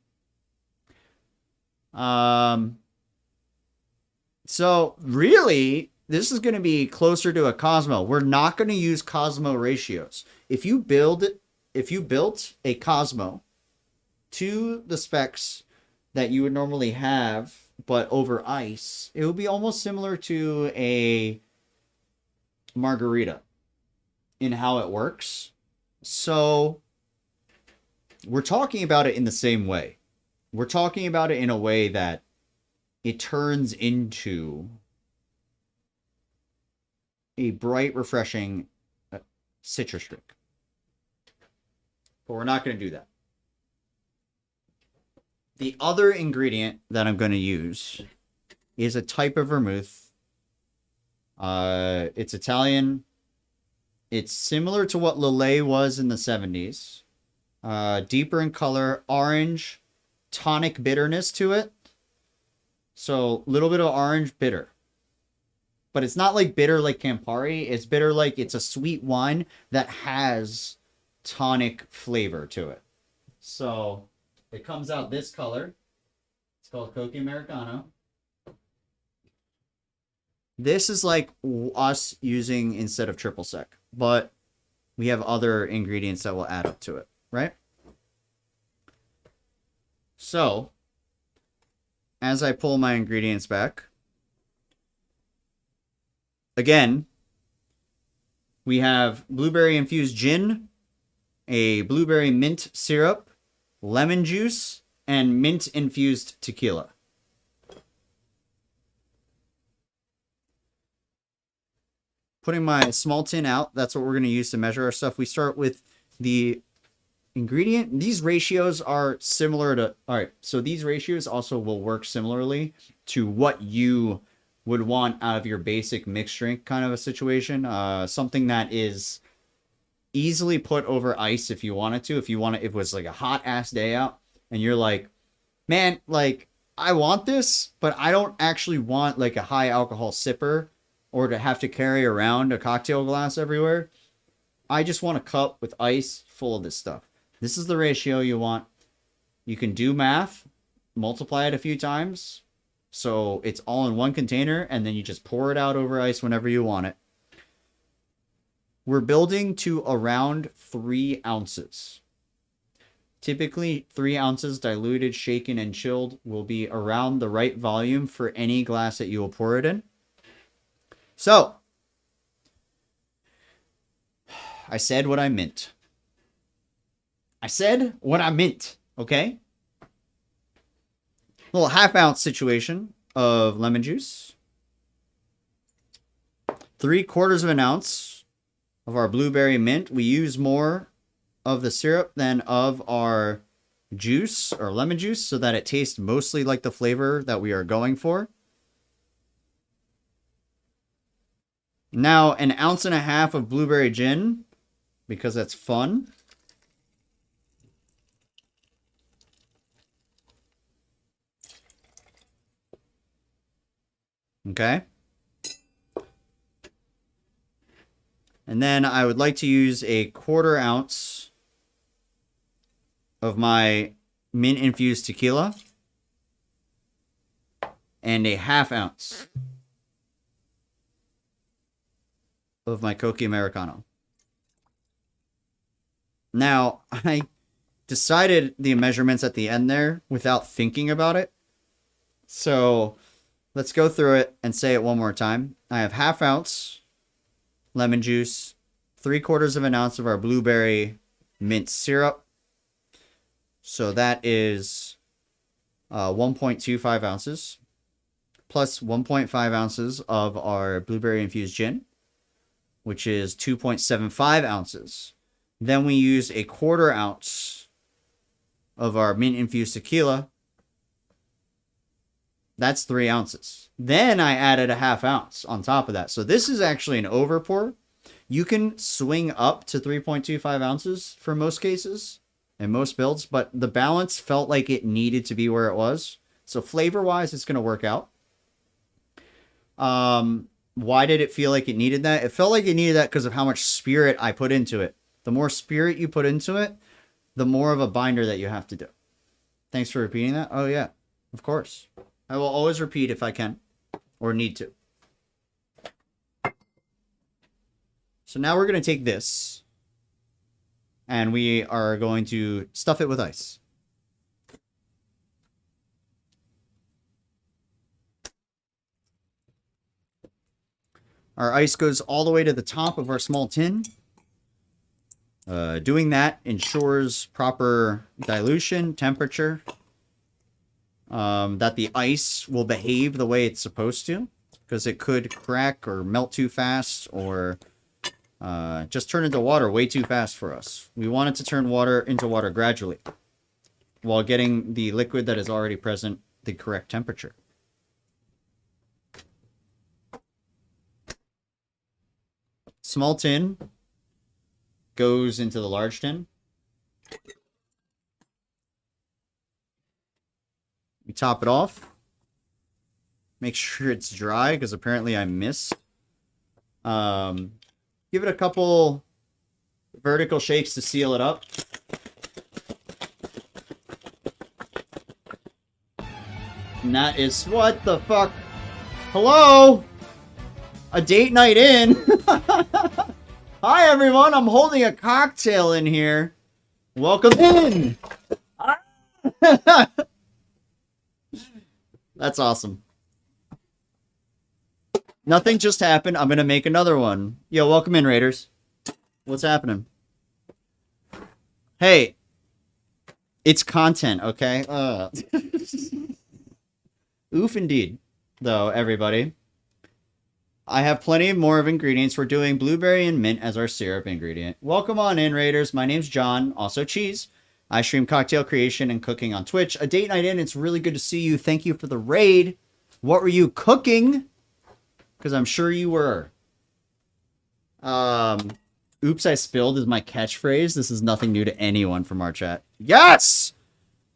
Speaker 1: So really, this is going to be closer to a Cosmo. We're not going to use Cosmo ratios. If you built a Cosmo to the specs that you would normally have, but over ice, it would be almost similar to a margarita in how it works. So we're talking about it in the same way. We're talking about it in a way that it turns into a bright, refreshing citrus drink. But we're not going to do that. The other ingredient that I'm going to use is a type of vermouth. It's Italian. It's similar to what Lillet was in the 70s. Deeper in color, orange, tonic bitterness to it. So a little bit of orange bitter. But it's not like bitter like Campari. It's bitter like it's a sweet wine that has tonic flavor to it. So it comes out this color. It's called Coke Americano. This is like us using instead of triple sec, but we have other ingredients that will add up to it, right? So, as I pull my ingredients back, again, we have blueberry infused gin, a blueberry mint syrup, lemon juice, and mint infused tequila. Putting my small tin out, that's what we're going to use to measure our stuff. We start with the ingredient. These ratios are similar to, all right, so these ratios also will work similarly to what you would want out of your basic mixed drink kind of a situation. Something that is easily put over ice if you wanted to. If it was like a hot ass day out and you're like, man, like I want this, but I don't actually want like a high alcohol sipper or to have to carry around a cocktail glass everywhere. I just want a cup with ice full of this stuff. This is the ratio you want. You can do math, multiply it a few times, so it's all in one container, and then you just pour it out over ice whenever you want it. We're building to around 3 ounces. Typically, 3 ounces diluted, shaken, and chilled will be around the right volume for any glass that you will pour it in. So, I said what I meant. I said what I meant, okay? Little half-ounce situation of lemon juice. 3/4 of an ounce of our blueberry mint. We use more of the syrup than of our juice or lemon juice so that it tastes mostly like the flavor that we are going for. Now, 1.5 ounces of blueberry gin, because that's fun. Okay. And then I would like to use 1/4 ounce of my mint-infused tequila and 1/2 ounce of my Coke Americano. Now, I decided the measurements at the end there without thinking about it. So let's go through it and say it one more time. I have 1/2 ounce lemon juice, 3/4 of an ounce of our blueberry mint syrup. So that is 1.25 ounces plus 1.5 ounces of our blueberry infused gin, which is 2.75 ounces. Then we use 1/4 ounce of our mint infused tequila. That's 3 ounces. Then I added 1/2 ounce on top of that. So this is actually an over pour. You can swing up to 3.25 ounces for most cases and most builds, but the balance felt like it needed to be where it was. So flavor-wise, it's going to work out. Why did it feel like it needed that? It felt like it needed that because of how much spirit I put into it. The more spirit you put into it, the more of a binder that you have to do. Thanks for repeating that. Oh, yeah, of course. I will always repeat if I can or need to. So now we're going to take this and we are going to stuff it with ice. Our ice goes all the way to the top of our small tin. Doing that ensures proper dilution, temperature, that the ice will behave the way it's supposed to, because it could crack or melt too fast or just turn into water way too fast for us. We want it to turn water into water gradually while getting the liquid that is already present the correct temperature. Small tin goes into the large tin. We top it off. Make sure it's dry, because apparently I missed. Give it a couple vertical shakes to seal it up. And that is... What the fuck? Hello? A date night in? Hi, everyone. I'm holding a cocktail in here. Welcome in. That's awesome. Nothing just happened. I'm going to make another one. Yo, welcome in, Raiders. What's happening? Hey, it's content, okay? Oof indeed, though, everybody. I have plenty more of ingredients. We're doing blueberry and mint as our syrup ingredient. Welcome on in, Raiders. My name's John, also Cheese. I stream cocktail creation and cooking on Twitch. A date night in. It's really good to see you. Thank you for the raid. What were you cooking? Because I'm sure you were. Oops, I spilled is my catchphrase. This is nothing new to anyone from our chat. Yes!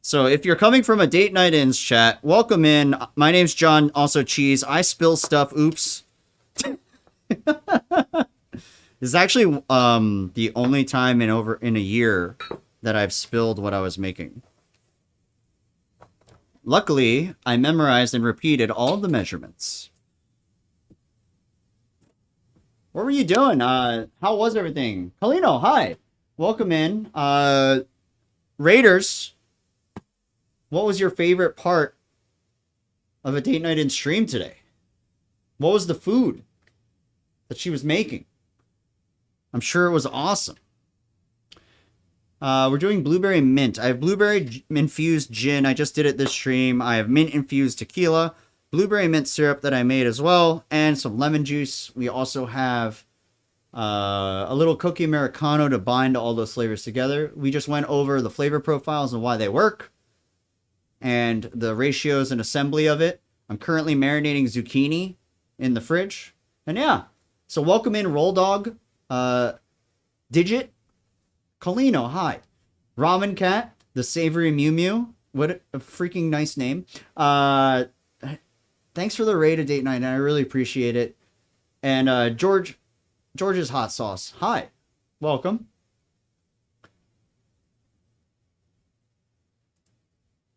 Speaker 1: So if you're coming from a date night in's chat, welcome in. My name's John, also Cheese. I spill stuff. Oops. This is actually the only time in a year that I've spilled what I was making. Luckily, I memorized and repeated all of the measurements. What were you doing? How was everything? Kalino, hi. Welcome in. Raiders, what was your favorite part of a date night in stream today? What was the food that she was making? I'm sure it was awesome. We're doing blueberry mint. I have blueberry infused gin. I just did it this stream. I have mint infused tequila, blueberry mint syrup that I made as well, and some lemon juice. We also have a little cookie Americano to bind all those flavors together. We just went over the flavor profiles and why they work and the ratios and assembly of it. I'm currently marinating zucchini in the fridge. And yeah, so welcome in Roll Dog, Digit, Colino, hi. Ramen Cat, the Savory Mew Mew. What a freaking nice name. Thanks for the raid of date night, and I really appreciate it. And George's Hot Sauce, hi. Welcome.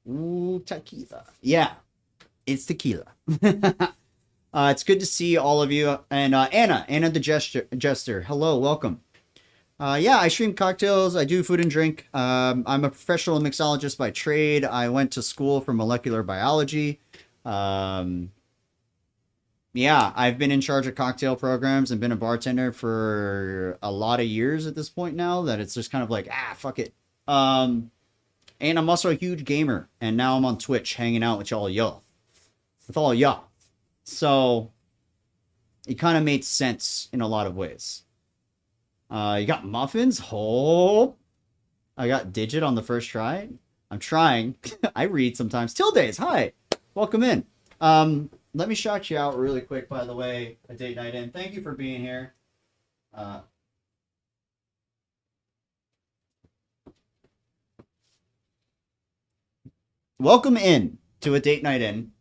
Speaker 1: Ooh, tequila. Yeah, it's tequila. It's good to see all of you. And Anna the Jester. Hello, welcome. Yeah, I stream cocktails. I do food and drink. I'm a professional mixologist by trade. I went to school for molecular biology. Yeah, I've been in charge of cocktail programs and been a bartender for a lot of years at this point now that it's just kind of like, fuck it. And I'm also a huge gamer. And now I'm on Twitch hanging out with all y'all. So it kind of made sense in a lot of ways. You got muffins? Oh, I got Digit on the first try. I'm trying. I read sometimes. Tildays, hi. Welcome in. Let me shout you out really quick, by the way, a date night in. Thank you for being here. Welcome in to a date night in.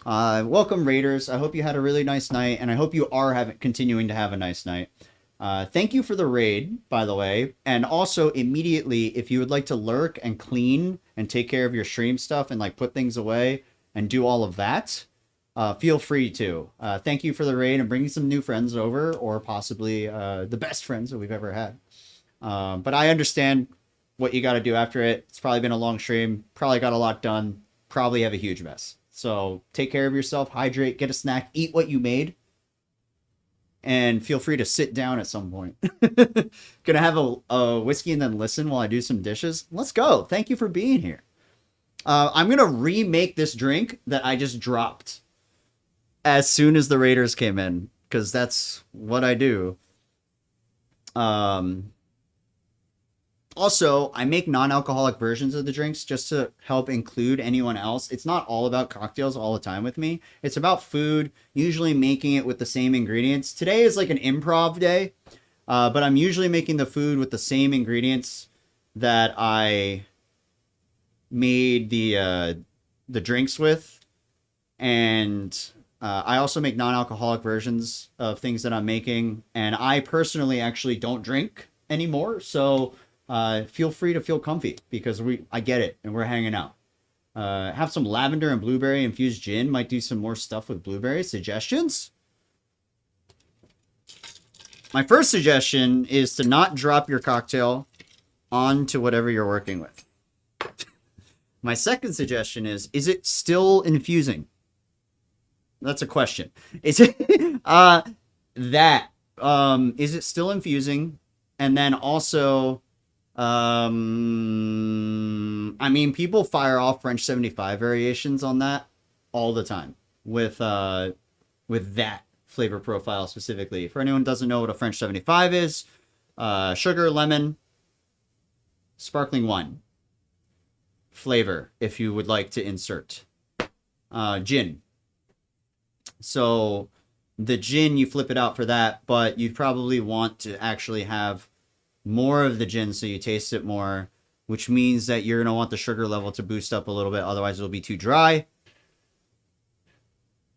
Speaker 1: Welcome, Raiders. I hope you had a really nice night, and I hope you are continuing to have a nice night. Thank you for the raid, by the way. And also, immediately, if you would like to lurk and clean and take care of your stream stuff and like put things away and do all of that, feel free to. Thank you for the raid and bringing some new friends over, or possibly the best friends that we've ever had. But I understand what you got to do after it. It's probably been a long stream. Probably got a lot done. Probably have a huge mess. So take care of yourself, hydrate, get a snack, eat what you made. And feel free to sit down at some point. Gonna have a whiskey and then listen while I do some dishes. Let's go. Thank you for being here. I'm gonna remake this drink that I just dropped as soon as the Raiders came in, because that's what I do. Also, I make non-alcoholic versions of the drinks just to help include anyone else. It's not all about cocktails all the time with me. It's about food, usually making it with the same ingredients. Today is like an improv day, but I'm usually making the food with the same ingredients that I made the drinks with. And I also make non-alcoholic versions of things that I'm making. And I personally actually don't drink anymore, so feel free to feel comfy, because I get it and we're hanging out. Have some lavender and blueberry infused gin. Might do some more stuff with blueberries. Suggestions? My first suggestion is to not drop your cocktail onto whatever you're working with. My second suggestion is it still infusing? That's a question. Is it is it still infusing? And then also, I mean, people fire off French 75 variations on that all the time with that flavor profile specifically. For anyone who doesn't know what a French 75 is, sugar, lemon, sparkling wine flavor, if you would like to insert. Gin. So the gin, you flip it out for that, but you probably want to actually have more of the gin so you taste it more, which means that you're going to want the sugar level to boost up a little bit. Otherwise, it'll be too dry.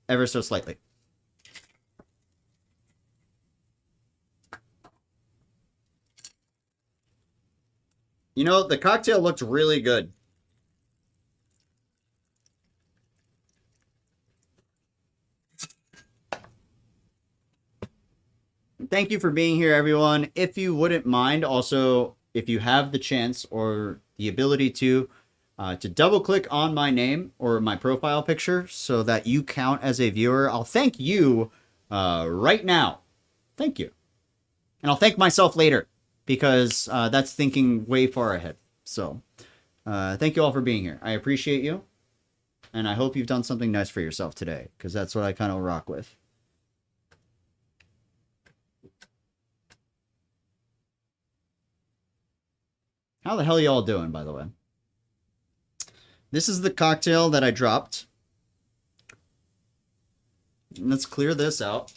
Speaker 1: Ever so slightly. You know, the cocktail looked really good. Thank you for being here, everyone. If you wouldn't mind, also, if you have the chance or the ability to double click on my name or my profile picture so that you count as a viewer, I'll thank you right now. Thank you. And I'll thank myself later because that's thinking way far ahead. So thank you all for being here. I appreciate you. And I hope you've done something nice for yourself today because that's what I kind of rock with. How the hell are y'all doing, by the way? This is the cocktail that I dropped. Let's clear this out.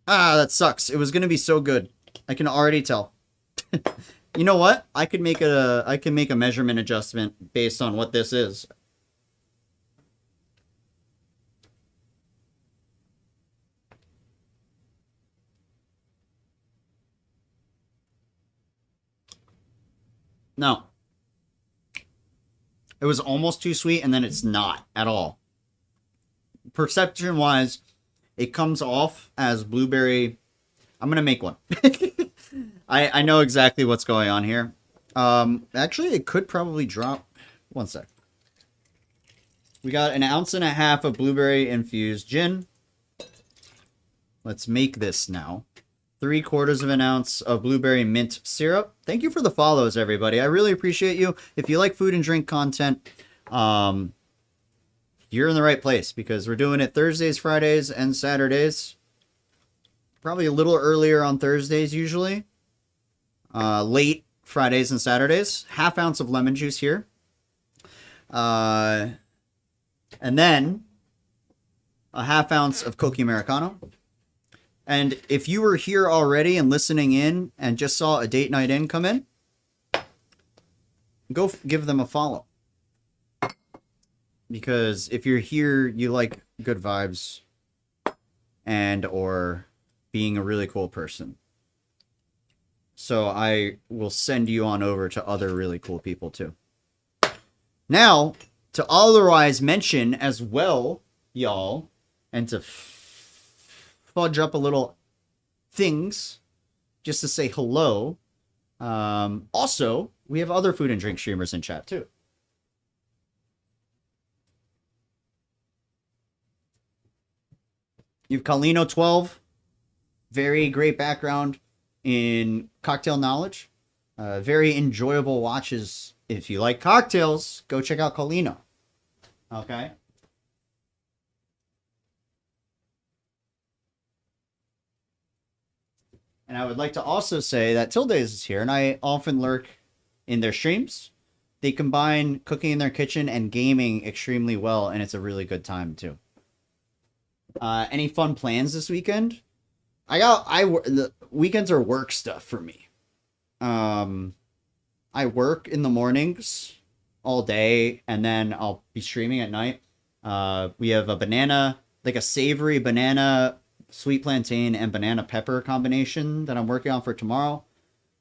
Speaker 1: Ah, that sucks. It was gonna be so good. I can already tell. You know what? I could make a measurement adjustment based on what this is. No. It was almost too sweet, and then it's not at all. Perception-wise, it comes off as blueberry. I'm going to make one. I know exactly what's going on here. Actually, it could probably drop. One sec. We got 1.5 ounces of blueberry-infused gin. Let's make this now. 3/4 ounce of blueberry mint syrup. Thank you for the follows, everybody. I really appreciate you. If you like food and drink content, you're in the right place because we're doing it Thursdays, Fridays, and Saturdays. Probably a little earlier on Thursdays usually. Late Fridays and Saturdays. 1/2 ounce of lemon juice here. And then 1/2 ounce of Coke Americano. And if you were here already and listening in and just saw a date night in come in, go give them a follow. Because if you're here, you like good vibes and or being a really cool person. So I will send you on over to other really cool people too. Now, to otherwise mention as well, y'all, and to fudge up a little things just to say hello. Also, we have other food and drink streamers in chat too. You have Colino12, very great background in cocktail knowledge. Very enjoyable watches. If you like cocktails, go check out Colino. Okay. And I would like to also say that Tilda's is here, and I often lurk in their streams. They combine cooking in their kitchen and gaming extremely well, and it's a really good time too. Any fun plans this weekend? The weekends are work stuff for me. I work in the mornings all day, and then I'll be streaming at night. We have a banana, like a savory banana, sweet plantain, and banana pepper combination that I'm working on for tomorrow.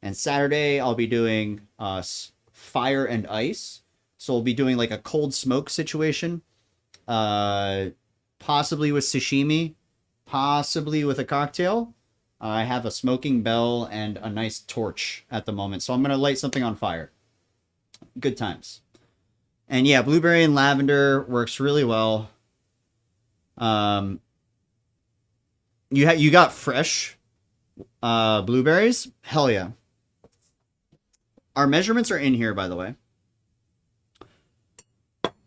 Speaker 1: And Saturday, I'll be doing fire and ice. So we'll be doing like a cold smoke situation. Possibly with sashimi. Possibly with a cocktail. I have a smoking bell and a nice torch at the moment. So I'm going to light something on fire. Good times. And yeah, blueberry and lavender works really well. You got fresh blueberries? Hell yeah. Our measurements are in here, by the way.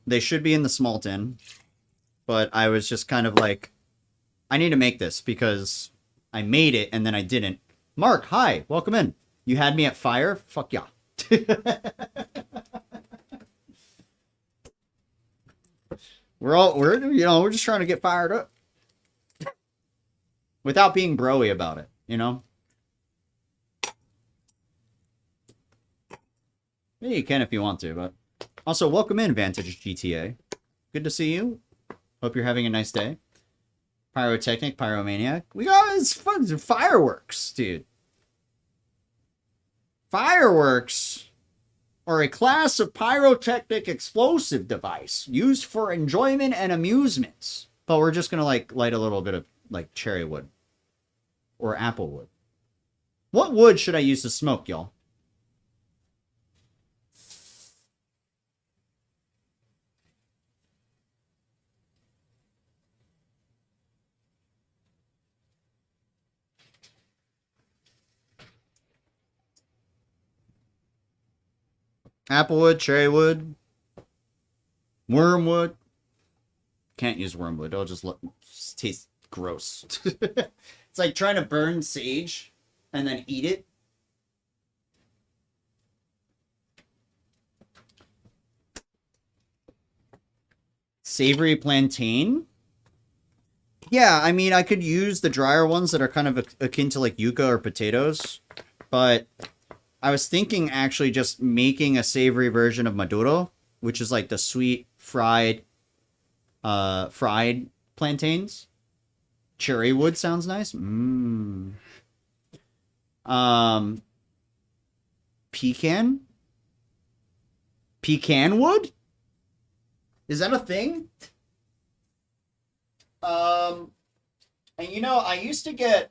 Speaker 1: They should be in the small tin. But I was just kind of like, I need to make this because I made it and then I didn't. Mark, hi, welcome in. You had me at fire? Fuck yeah. We're just trying to get fired up. Without being broy about it, you know? Yeah, you can if you want to, but... Also, welcome in, Vantage GTA. Good to see you. Hope you're having a nice day. Pyrotechnic, pyromaniac. We got it's fun. Fireworks, dude. Fireworks are a class of pyrotechnic explosive device used for enjoyment and amusements. But we're just gonna like light a little bit of like cherry wood or apple wood. What wood should I use to smoke, y'all? Applewood, cherrywood, wormwood. Can't use wormwood. It'll just taste gross. It's like trying to burn sage and then eat it. Savory plantain. Yeah, I mean, I could use the drier ones that are kind of akin to like yuca or potatoes, but I was thinking actually just making a savory version of maduro, which is like the sweet fried plantains. Cherry wood sounds nice. Pecan wood? Is that a thing? And you know, I used to get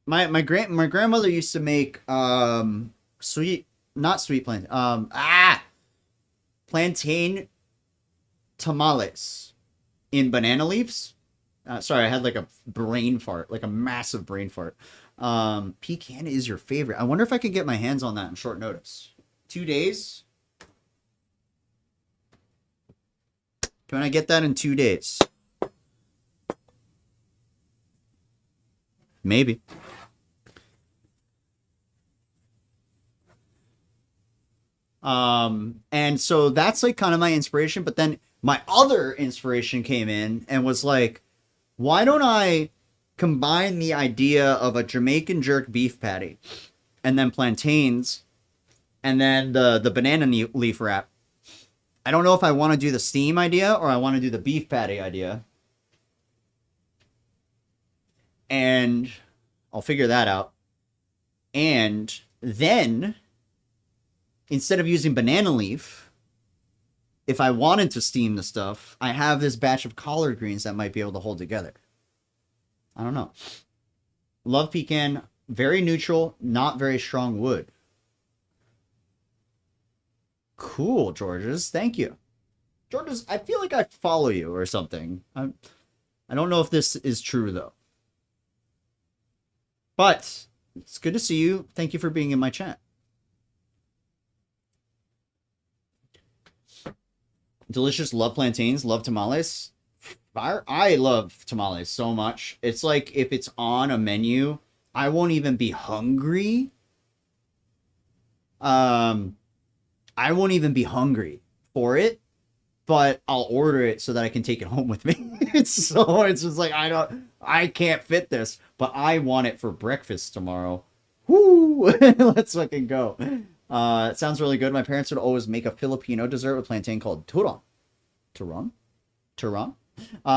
Speaker 1: my grandmother used to make plantain tamales in banana leaves. Sorry, I had like a brain fart, like a massive brain fart. Pecan is your favorite. I wonder if I can get my hands on that in short notice. 2 days? Can I get that in 2 days? Maybe. And so that's like kind of my inspiration, but then my other inspiration came in and was like, why don't I combine the idea of a Jamaican jerk beef patty and then plantains and then the banana leaf wrap. I don't know if I want to do the steam idea or I want to do the beef patty idea. And I'll figure that out. And then, instead of using banana leaf, if I wanted to steam the stuff, I have this batch of collard greens that might be able to hold together. I don't know. Love pecan. Very neutral, not very strong wood. Cool, Georges. Thank you. Georges, I feel like I follow you or something. I don't know if this is true, though. But it's good to see you. Thank you for being in my chat. Delicious. Love plantains. Love tamales. I love tamales so much. It's like if it's on a menu, I won't even be hungry. I won't even be hungry for it, but I'll order it so that I can take it home with me. It's just like I can't fit this, but I want it for breakfast tomorrow. Woo! Let's fucking go. It sounds really good. My parents would always make a Filipino dessert with plantain called turon. Turon?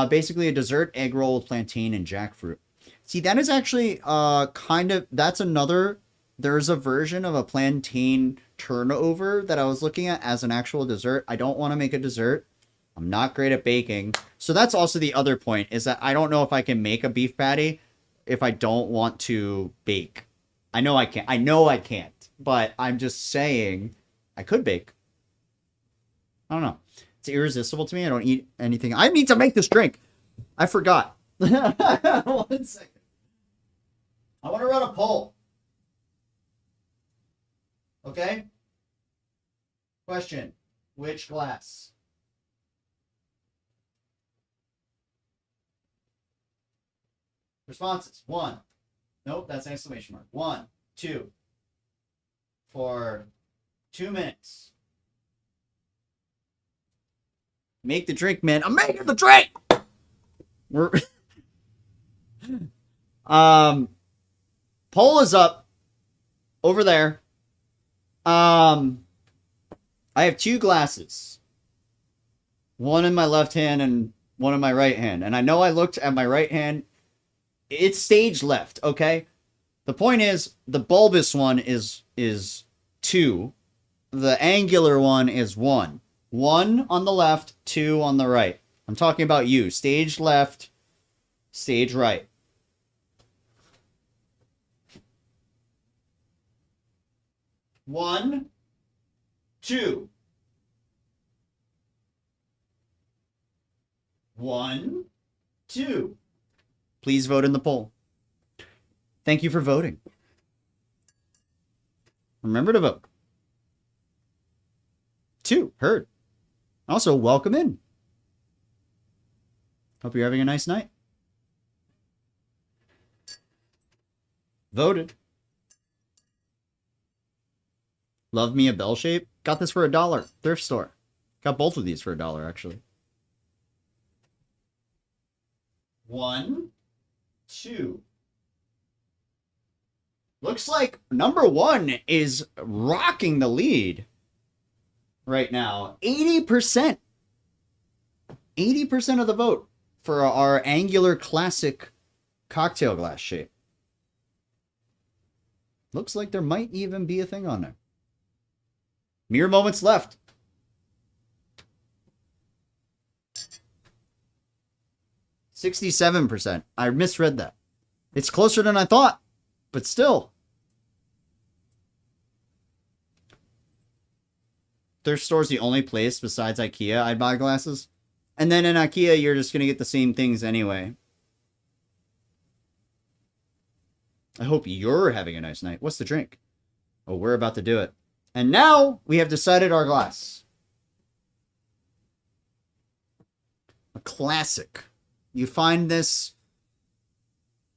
Speaker 1: Basically a dessert egg roll with plantain and jackfruit. See, that is actually there's a version of a plantain turnover that I was looking at as an actual dessert. I don't want to make a dessert. I'm not great at baking. So that's also the other point, is that I don't know if I can make a beef patty if I don't want to bake. I know I can't, but I'm just saying I could bake. I don't know. It's irresistible to me. I don't eat anything. I need to make this drink. I forgot. 1 second. I want to run a poll. Okay? Question. Which glass? Responses. 1. Nope, that's an exclamation mark. 1, 2. For 2 minutes. Make the drink, man. I'm making the drink! We're... Poll is up. Over there. I have 2 glasses. One in my left hand and one in my right hand. And I know I looked at my right hand. It's stage left, okay? The point is, the bulbous one is 2. The angular one is 1. 1 on the left, 2 on the right. I'm talking about you. Stage left, stage right. One, 2. 1, 2. Please vote in the poll. Thank you for voting. Remember to vote. 2, heard. Also, welcome in. Hope you're having a nice night. Voted. Love me a bell shape. Got this for $1. Thrift store. Got both of these for $1, actually. 1, 2. Looks like number 1 is rocking the lead right now. 80%. 80% of the vote for our angular classic cocktail glass shape. Looks like there might even be a thing on there. Mere moments left. 67%. I misread that. It's closer than I thought, but still. Thrift store's the only place besides IKEA I'd buy glasses. And then in IKEA, you're just going to get the same things anyway. I hope you're having a nice night. What's the drink? Oh, we're about to do it. And now we have decided our glass. A classic. You find this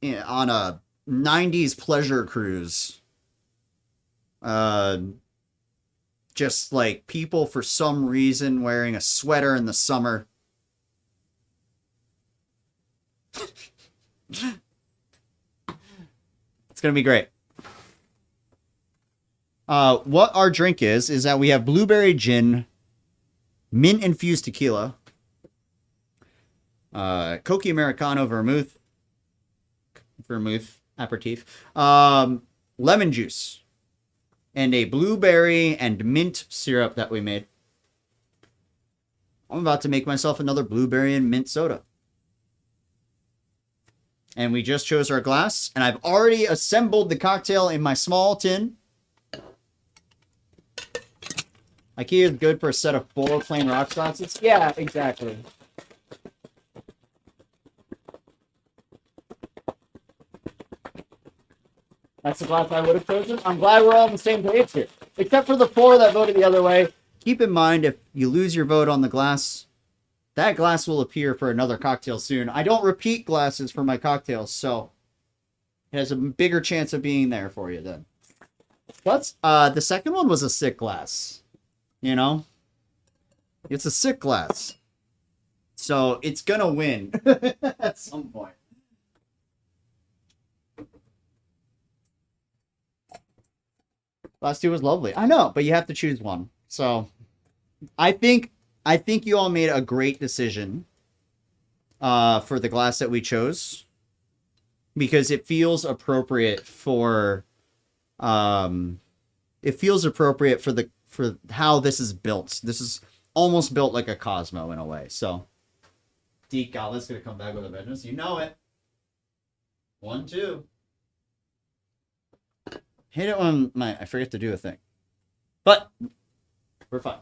Speaker 1: on a 90s pleasure cruise. Just like people for some reason wearing a sweater in the summer. It's going to be great. What our drink is that we have blueberry gin, mint infused tequila, Cokie Americano vermouth aperitif, lemon juice, and a blueberry and mint syrup that we made. I'm about to make myself another blueberry and mint soda. And we just chose our glass, and I've already assembled the cocktail in my small tin. IKEA is good for a set of 4 plain rock glasses. Yeah, exactly. That's the glass I would have chosen. I'm glad we're all on the same page here. Except for the 4 that voted the other way. Keep in mind, if you lose your vote on the glass, that glass will appear for another cocktail soon. I don't repeat glasses for my cocktails, so it has a bigger chance of being there for you then. But the second one was a sick glass. You know? It's a sick glass. So it's gonna win at some point. Last 2 was lovely. I know, but you have to choose one. So I think you all made a great decision for the glass that we chose, because it feels appropriate for for how this is built. This is almost built like a Cosmo in a way. So Deke Gala's gonna come back with a vengeance. You know it. 1, 2. Hit it on I forget to do a thing. But we're fine.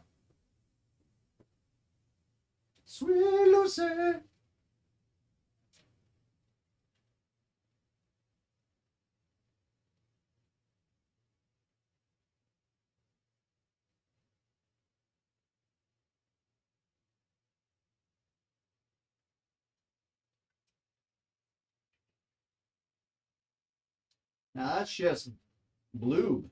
Speaker 1: Sweet Lucy. Now that's just blue.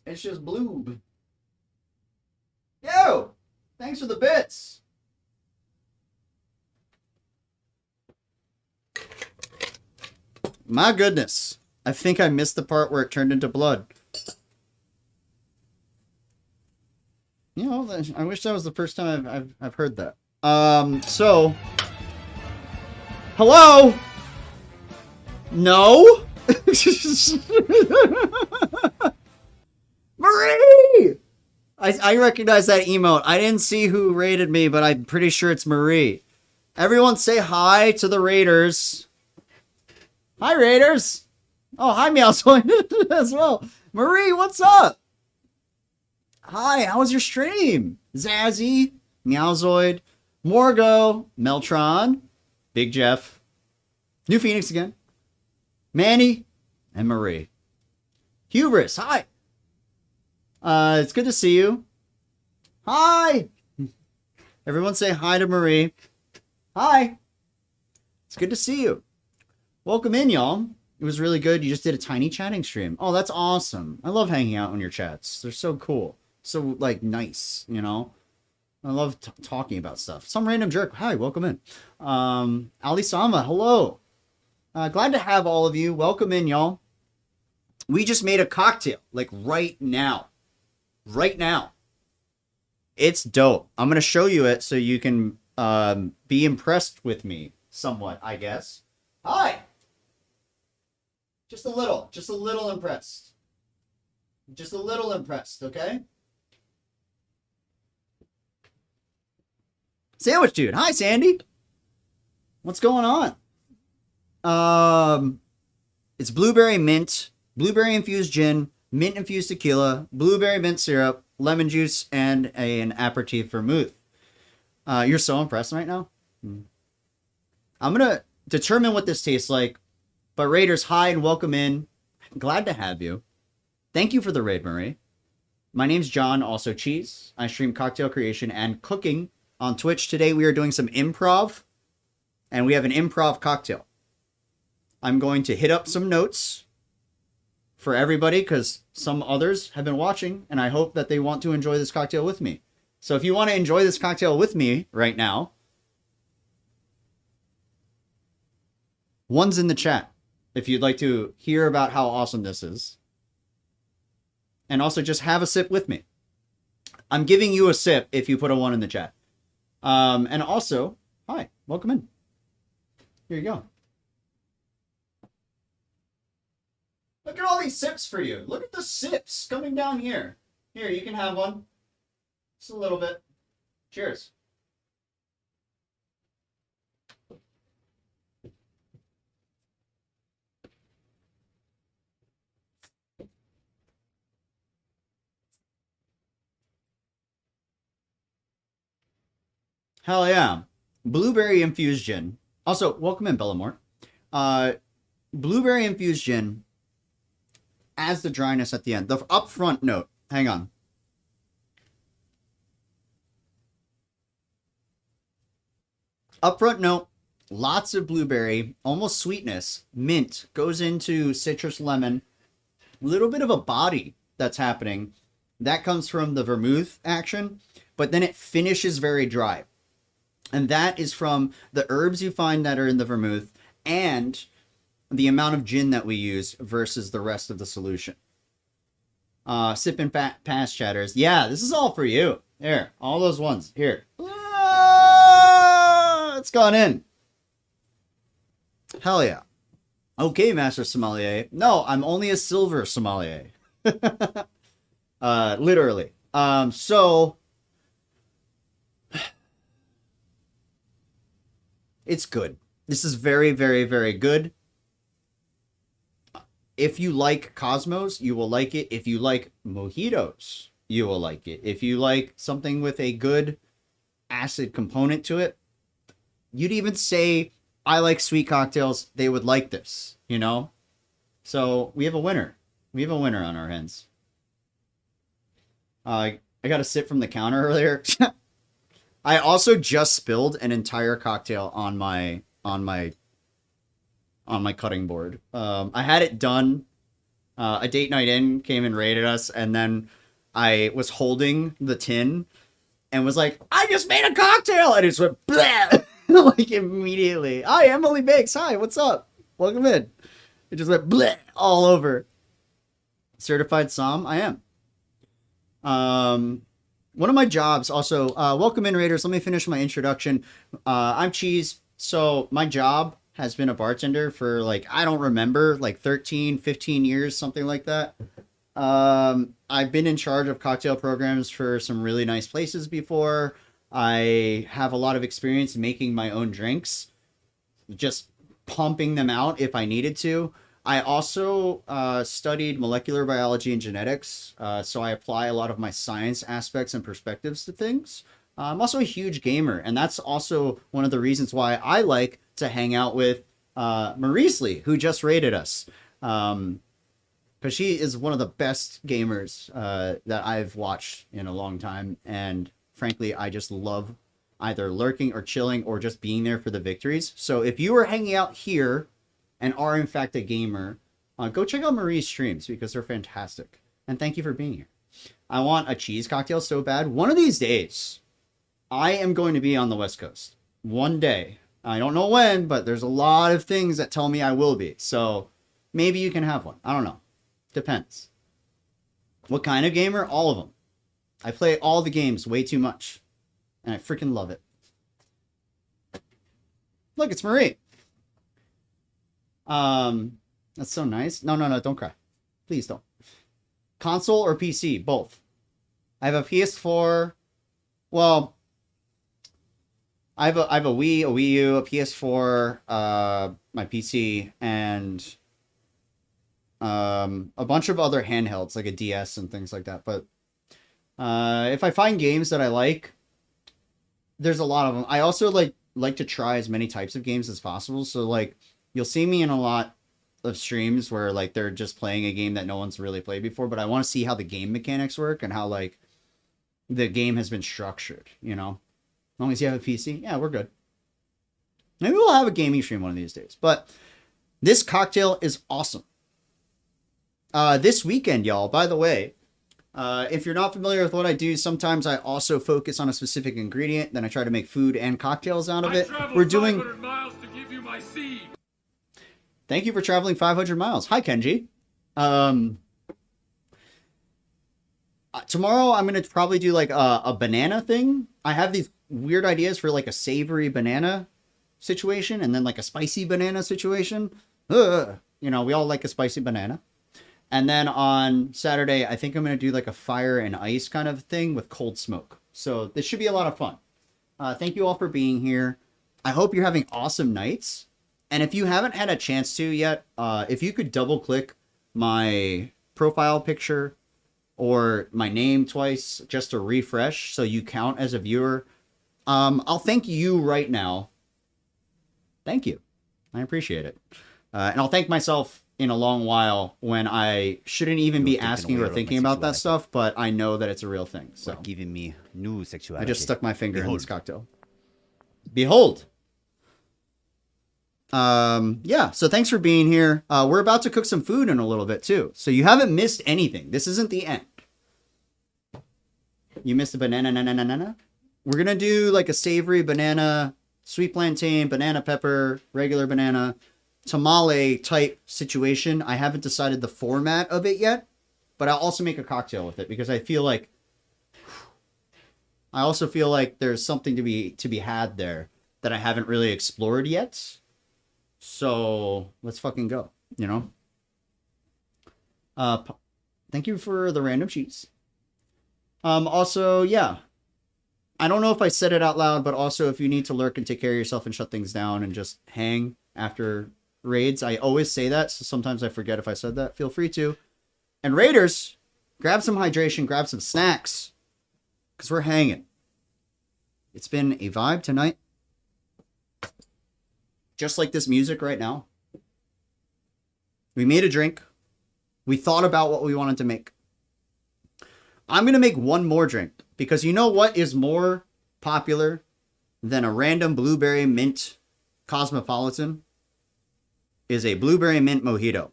Speaker 1: It's just blue. Yo! Thanks for the bits. My goodness. I think I missed the part where it turned into blood. You know, I wish that was the first time I've heard that. So, hello? No? Marie! I recognize that emote. I didn't see who raided me, but I'm pretty sure it's Marie. Everyone say hi to the raiders. Hi, raiders. Oh, hi, Meowzoid as well. Marie, what's up? Hi, how was your stream? Zazzy, Meowzoid, Morgo, Meltron, Big Jeff, New Phoenix again, Manny, and Marie. Hubris, hi. It's good to see you. Hi. Everyone say hi to Marie. Hi. It's good to see you. Welcome in, y'all. It was really good. You just did a tiny chatting stream. Oh, that's awesome. I love hanging out on your chats. They're so cool. So, like, nice, you know? I love talking about stuff. Some random jerk. Hi, welcome in. Ali Sama, hello. Glad to have all of you. Welcome in, y'all. We just made a cocktail, like, right now. Right now. It's dope. I'm going to show you it so you can be impressed with me somewhat, I guess. Hi. Just a little impressed. Just a little impressed, okay? Sandwich Dude. Hi, Sandy. What's going on? It's blueberry mint, blueberry infused gin, mint infused tequila, blueberry mint syrup, lemon juice, and an aperitif vermouth. You're so impressed right now? I'm going to determine what this tastes like. But Raiders, hi and welcome in. Glad to have you. Thank you for the raid, Marie. My name's John, also Cheese. I stream cocktail creation and cooking on Twitch. Today we are doing some improv. And we have an improv cocktail. I'm going to hit up some notes for everybody because some others have been watching. And I hope that they want to enjoy this cocktail with me. So if you want to enjoy this cocktail with me right now, one's in the chat. If you'd like to hear about how awesome this is. And also just have a sip with me. I'm giving you a sip if you put a 1 in the chat. And also, hi, welcome in. Here you go. Look at all these sips for you. Look at the sips coming down here. Here, you can have one. Just a little bit. Cheers. Hell yeah. Blueberry infused gin. Also, welcome in, Bellamore. Blueberry infused gin adds the dryness at the end. The upfront note. Hang on. Upfront note. Lots of blueberry. Almost sweetness. Mint. Goes into citrus lemon. Little bit of a body that's happening. That comes from the vermouth action. But then it finishes very dry. And that is from the herbs you find that are in the vermouth and the amount of gin that we use versus the rest of the solution. Sipping past chatters. Yeah, this is all for you. Here, all those ones. Here. It's gone in. Hell yeah. Okay, Master Sommelier. No, I'm only a silver sommelier. Literally. So... It's good. This is very, very, very good. If you like Cosmos, you will like it. If you like mojitos, you will like it. If you like something with a good acid component to it, you'd even say, I like sweet cocktails. They would like this, you know? So we have a winner. We have a winner on our hands. I got a sip from the counter earlier. I also just spilled an entire cocktail on my cutting board. I had it done. A date night in came and raided us, and then I was holding the tin and was like, "I just made a cocktail," and it just went bleh! Like immediately. Hi, Emily Bakes. Hi, what's up? Welcome in. It just went bleh all over. Certified Som, I am. One of my jobs also, welcome in Raiders. Let me finish my introduction. I'm Cheese. So my job has been a bartender for like, I don't remember, like 13, 15 years, something like that. I've been in charge of cocktail programs for some really nice places before. I have a lot of experience making my own drinks, just pumping them out if I needed to. I also studied molecular biology and genetics, so I apply a lot of my science aspects and perspectives to things. I'm also a huge gamer, and that's also one of the reasons why I like to hang out with Maurice Lee, who just raided us. Because she is one of the best gamers that I've watched in a long time, and frankly, I just love either lurking or chilling or just being there for the victories. So if you are hanging out here and are in fact a gamer, go check out Marie's streams because they're fantastic. And thank you for being here. I want a cheese cocktail so bad. One of these days, I am going to be on the West Coast. One day. I don't know when, but there's a lot of things that tell me I will be. So maybe you can have one. I don't know. Depends. What kind of gamer? All of them. I play all the games way too much. And I freaking love it. Look, it's Marie. That's so nice. No, don't cry. Please don't. Console or PC? Both. I have a PS4. Well, I have a Wii, a Wii U, a PS4, my PC, and a bunch of other handhelds like a DS and things like that. But if I find games that I like, there's a lot of them. I also like to try as many types of games as possible. So like you'll see me in a lot of streams where like they're just playing a game that no one's really played before, but I want to see how the game mechanics work and how like the game has been structured, you know? As long as you have a PC, yeah, we're good. Maybe we'll have a gaming stream one of these days. But this cocktail is awesome. This weekend, y'all, by the way, if you're not familiar with what I do, sometimes I also focus on a specific ingredient, then I try to make food and cocktails out of it. We're doing 500 miles to give you my seed. Thank you for traveling 500 miles. Hi, Kenji. Tomorrow I'm going to probably do like a banana thing. I have these weird ideas for like a savory banana situation and then like a spicy banana situation. You know, we all like a spicy banana. And then on Saturday, I think I'm going to do like a fire and ice kind of thing with cold smoke. So this should be a lot of fun. Thank you all for being here. I hope you're having awesome nights. And if you haven't had a chance to yet, if you could double click my profile picture or my name twice just to refresh so you count as a viewer, I'll thank you right now. Thank you. I appreciate it. And I'll thank myself in a long while when I shouldn't even be asking or thinking about that stuff, but I know that it's a real thing. So
Speaker 2: giving me new sexuality.
Speaker 1: I just stuck my finger in this cocktail. Behold. Yeah, so thanks for being here. We're about to cook some food in a little bit too. So you haven't missed anything. This isn't the end. You missed a banana. We're going to do like a savory banana, sweet plantain, banana pepper, regular banana, tamale type situation. I haven't decided the format of it yet, but I'll also make a cocktail with it because I also feel like there's something to be had there that I haven't really explored yet. So let's fucking go, you know? Thank you for the random cheese. Also, yeah, I don't know if I said it out loud, but also if you need to lurk and take care of yourself and shut things down and just hang after raids, I always say that, so sometimes I forget if I said that. Feel free to. And raiders, grab some hydration, grab some snacks, because we're hanging. It's been a vibe tonight. Just like this music right now. We made a drink. We thought about what we wanted to make. I'm going to make one more drink, because you know what is more popular than a random blueberry mint cosmopolitan? Is a blueberry mint mojito.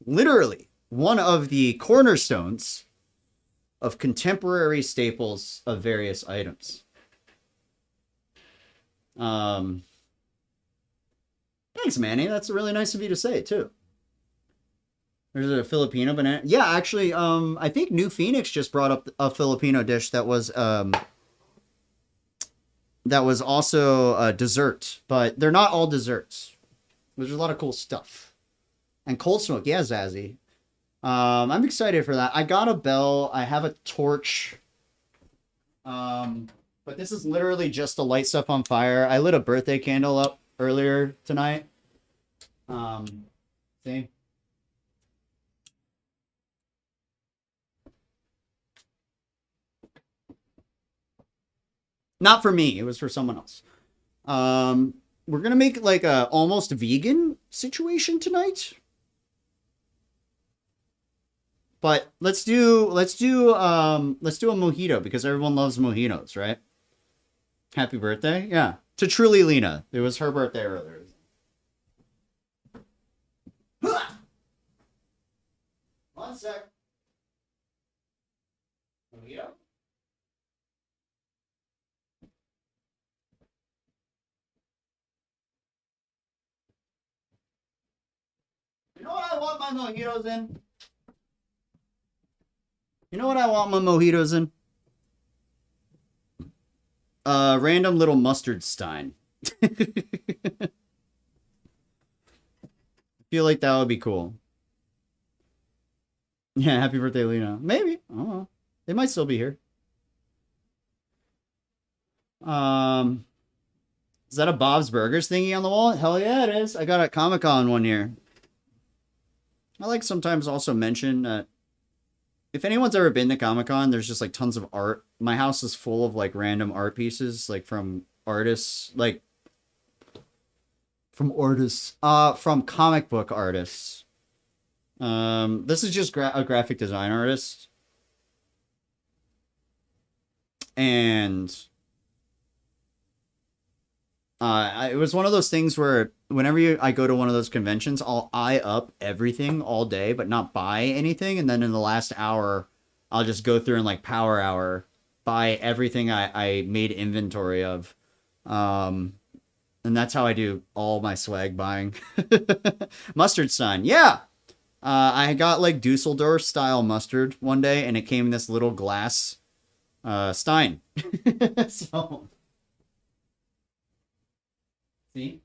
Speaker 1: Literally one of the cornerstones of contemporary staples of various items. Thanks, Manny. That's really nice of you to say, too. There's a Filipino banana. Yeah, actually, I think New Phoenix just brought up a Filipino dish that was also a dessert, but they're not all desserts. There's a lot of cool stuff. And cold smoke, yeah, Zazzy. I'm excited for that. I got a bell. I have a torch. But this is literally just to light stuff on fire. I lit a birthday candle up earlier tonight. See? Not for me. It was for someone else. We're gonna make like a almost vegan situation tonight. But let's do a mojito because everyone loves mojitos, right? Happy birthday. Yeah. To Truly Lena. It was her birthday earlier. One sec. Mojito? You know what I want my mojitos in? You know what I want my mojitos in? Random little mustard stein. I feel like that would be cool. Yeah, happy birthday, Lena. Maybe. I don't know. They might still be here. Is that a Bob's Burgers thingy on the wall? Hell yeah, it is. I got it at Comic-Con one year. I like sometimes also mention that if anyone's ever been to Comic-Con, there's just like tons of art. My house is full of like random art pieces, like from artists, from comic book artists. This is just a graphic design artist. And it was one of those things where whenever I go to one of those conventions, I'll eye up everything all day, but not buy anything. And then in the last hour, I'll just go through and like power hour, buy everything I made inventory of. And that's how I do all my swag buying. Mustard sign. Yeah. I got like Dusseldorf style mustard one day and it came in this little glass stein. So see?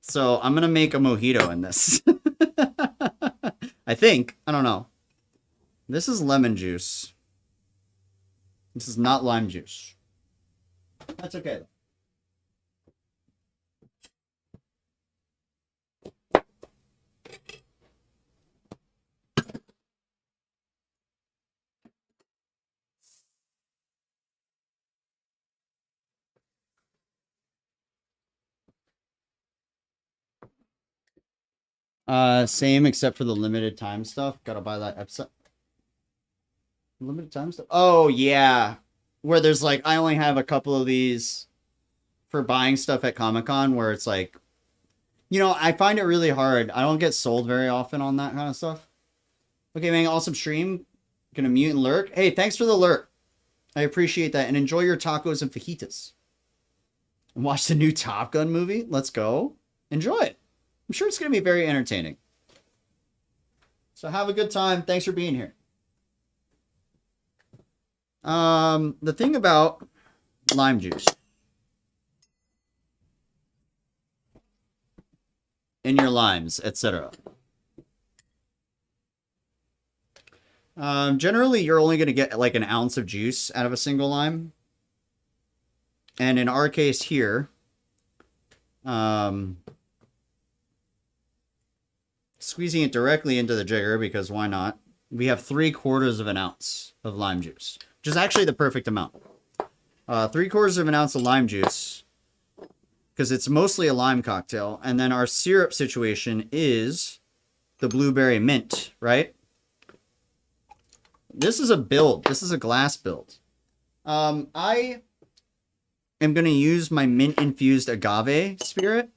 Speaker 1: So I'm gonna make a mojito in this. I think. I don't know. This is lemon juice. This is not lime juice. That's okay though. Same except for the limited time stuff. Gotta buy that episode. Limited time stuff. Oh yeah, where there's like I only have a couple of these for buying stuff at Comic-Con. Where it's like, you know, I find it really hard. I don't get sold very often on that kind of stuff. Okay, man, awesome stream. Gonna mute and lurk. Hey, thanks for the lurk. I appreciate that, and enjoy your tacos and fajitas. And watch the new Top Gun movie. Let's go. Enjoy it. I'm sure it's going to be very entertaining. So have a good time. Thanks for being here. The thing about lime juice in your limes, etc. Generally, you're only going to get like an ounce of juice out of a single lime. And in our case here, squeezing it directly into the jigger because why not? We have 3/4 of an ounce of lime juice, which is actually the perfect amount. 3/4 of an ounce of lime juice because it's mostly a lime cocktail. And then our syrup situation is the blueberry mint, right? This is a build. This is a glass build. I am going to use my mint infused agave spirit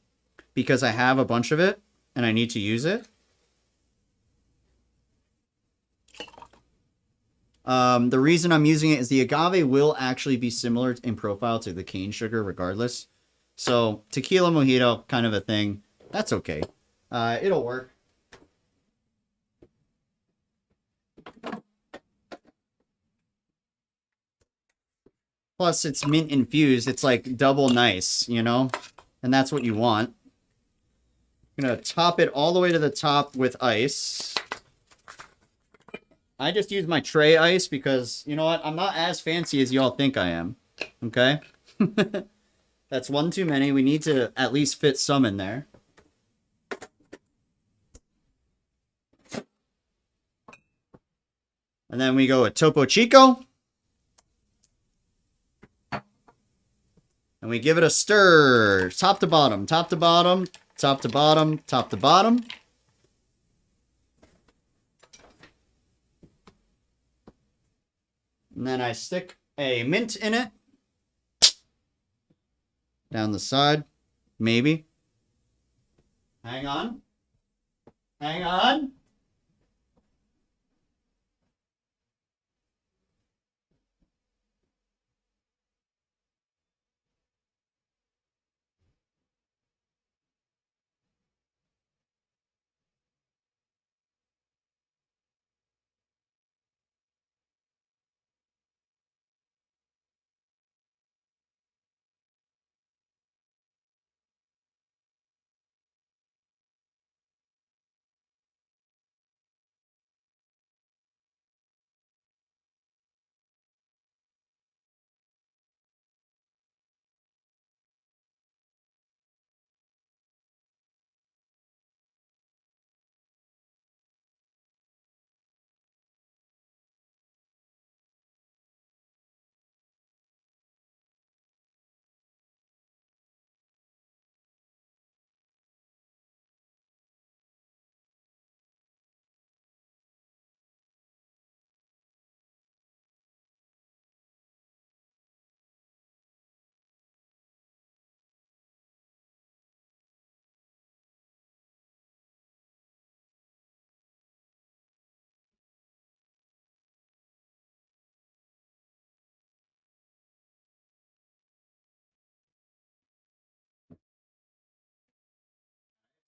Speaker 1: because I have a bunch of it and I need to use it. The reason I'm using it is the agave will actually be similar in profile to the cane sugar regardless. So tequila mojito, kind of a thing. That's okay. It'll work. Plus, it's mint infused. It's like double nice, you know? And that's what you want. I'm gonna top it all the way to the top with ice. I just use my tray ice because, you know what? I'm not as fancy as y'all think I am. Okay? That's one too many. We need to at least fit some in there. And then we go with Topo Chico. And we give it a stir. Top to bottom, top to bottom, top to bottom, top to bottom. And then I stick a mint in it. Down the side. Maybe. Hang on. Hang on.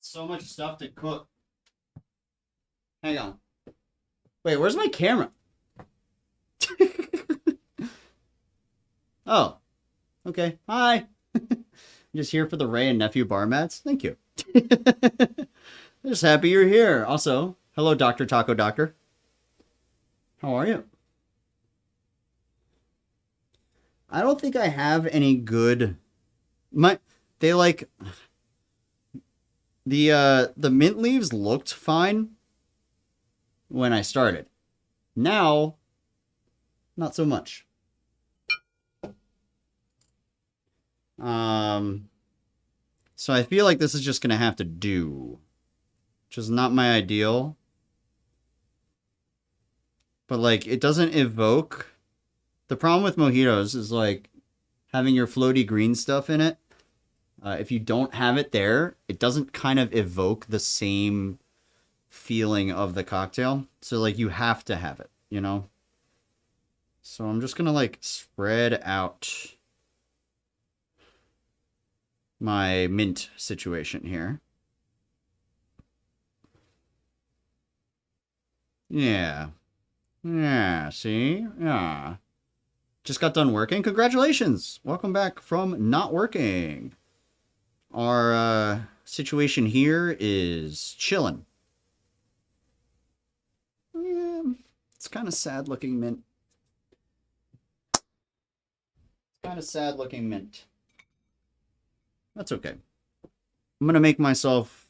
Speaker 1: So much stuff to cook. Hang on. Wait, where's my camera? Oh. Okay. Hi. I'm just here for the Ray and Nephew bar mats. Thank you. I'm just happy you're here. Also, hello, Dr. Taco Doctor. How are you? I don't think I have any good... They like... The mint leaves looked fine when I started. Now, not so much. So I feel like this is just gonna have to do, which is not my ideal. But like, it doesn't evoke. The problem with mojitos is like having your floaty green stuff in it. If you don't have it there, it doesn't kind of evoke the same feeling of the cocktail. So like, you have to have it, you know? So I'm just gonna like spread out my mint situation here. Yeah. Yeah, see? Yeah. Just got done working. Congratulations. Welcome back from not working. Our situation here is chilling. Yeah, it's kind of sad looking mint. Kind of sad looking mint. That's okay. I'm going to make myself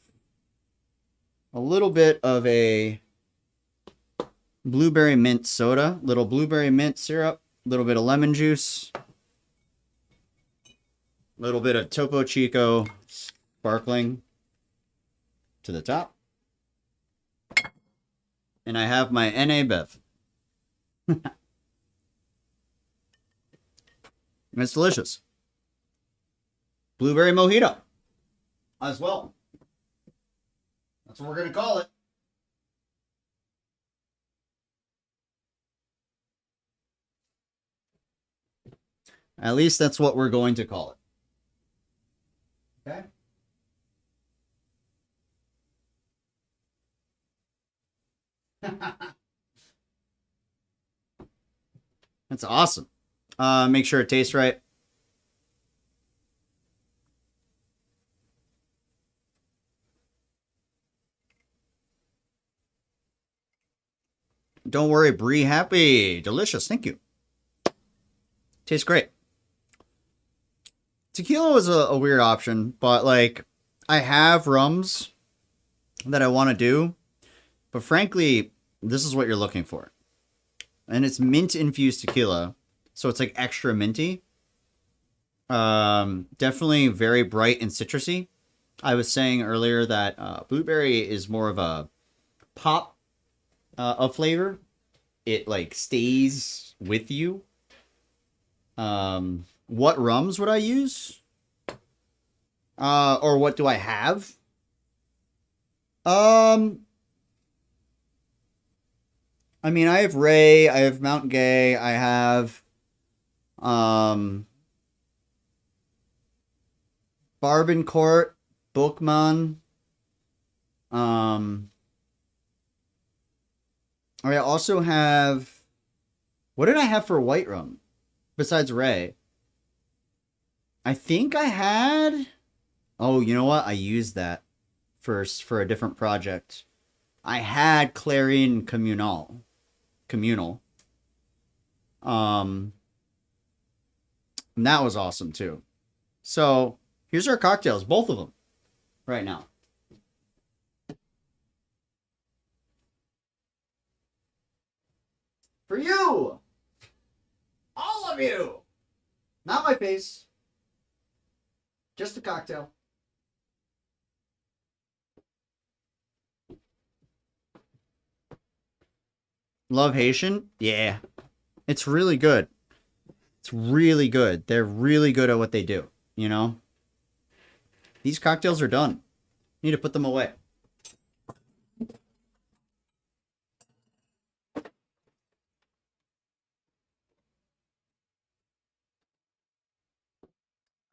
Speaker 1: a little bit of a blueberry mint soda. Little blueberry mint syrup. A little bit of lemon juice. A little bit of Topo Chico sparkling to the top. And I have my NA Bev. It's delicious. Blueberry mojito as well. That's what we're going to call it. At least that's what we're going to call it. Okay. That's awesome. Make sure it tastes right. Don't worry, Brie. Happy. Delicious. Thank you. Tastes great. Tequila was a weird option, but like I have rums that I want to do, but frankly, this is what you're looking for. And it's mint infused tequila, so it's like extra minty. Definitely very bright and citrusy. I was saying earlier that blueberry is more of a pop of flavor. It like stays with you. What rums would I use? Or what do I have? I mean, I have Ray, I have Mount Gay, I have Barbancourt, Bookman. I also have. What did I have for white rum besides Ray? I think I had. Oh, you know what? I used that first for a different project. I had Clarion Communal. Communal. And that was awesome too. So here's our cocktails, both of them, right now. For you! All of you! Not my face. Just the cocktail. Love Haitian? Yeah. It's really good. It's really good. They're really good at what they do, you know? These cocktails are done. Need to put them away.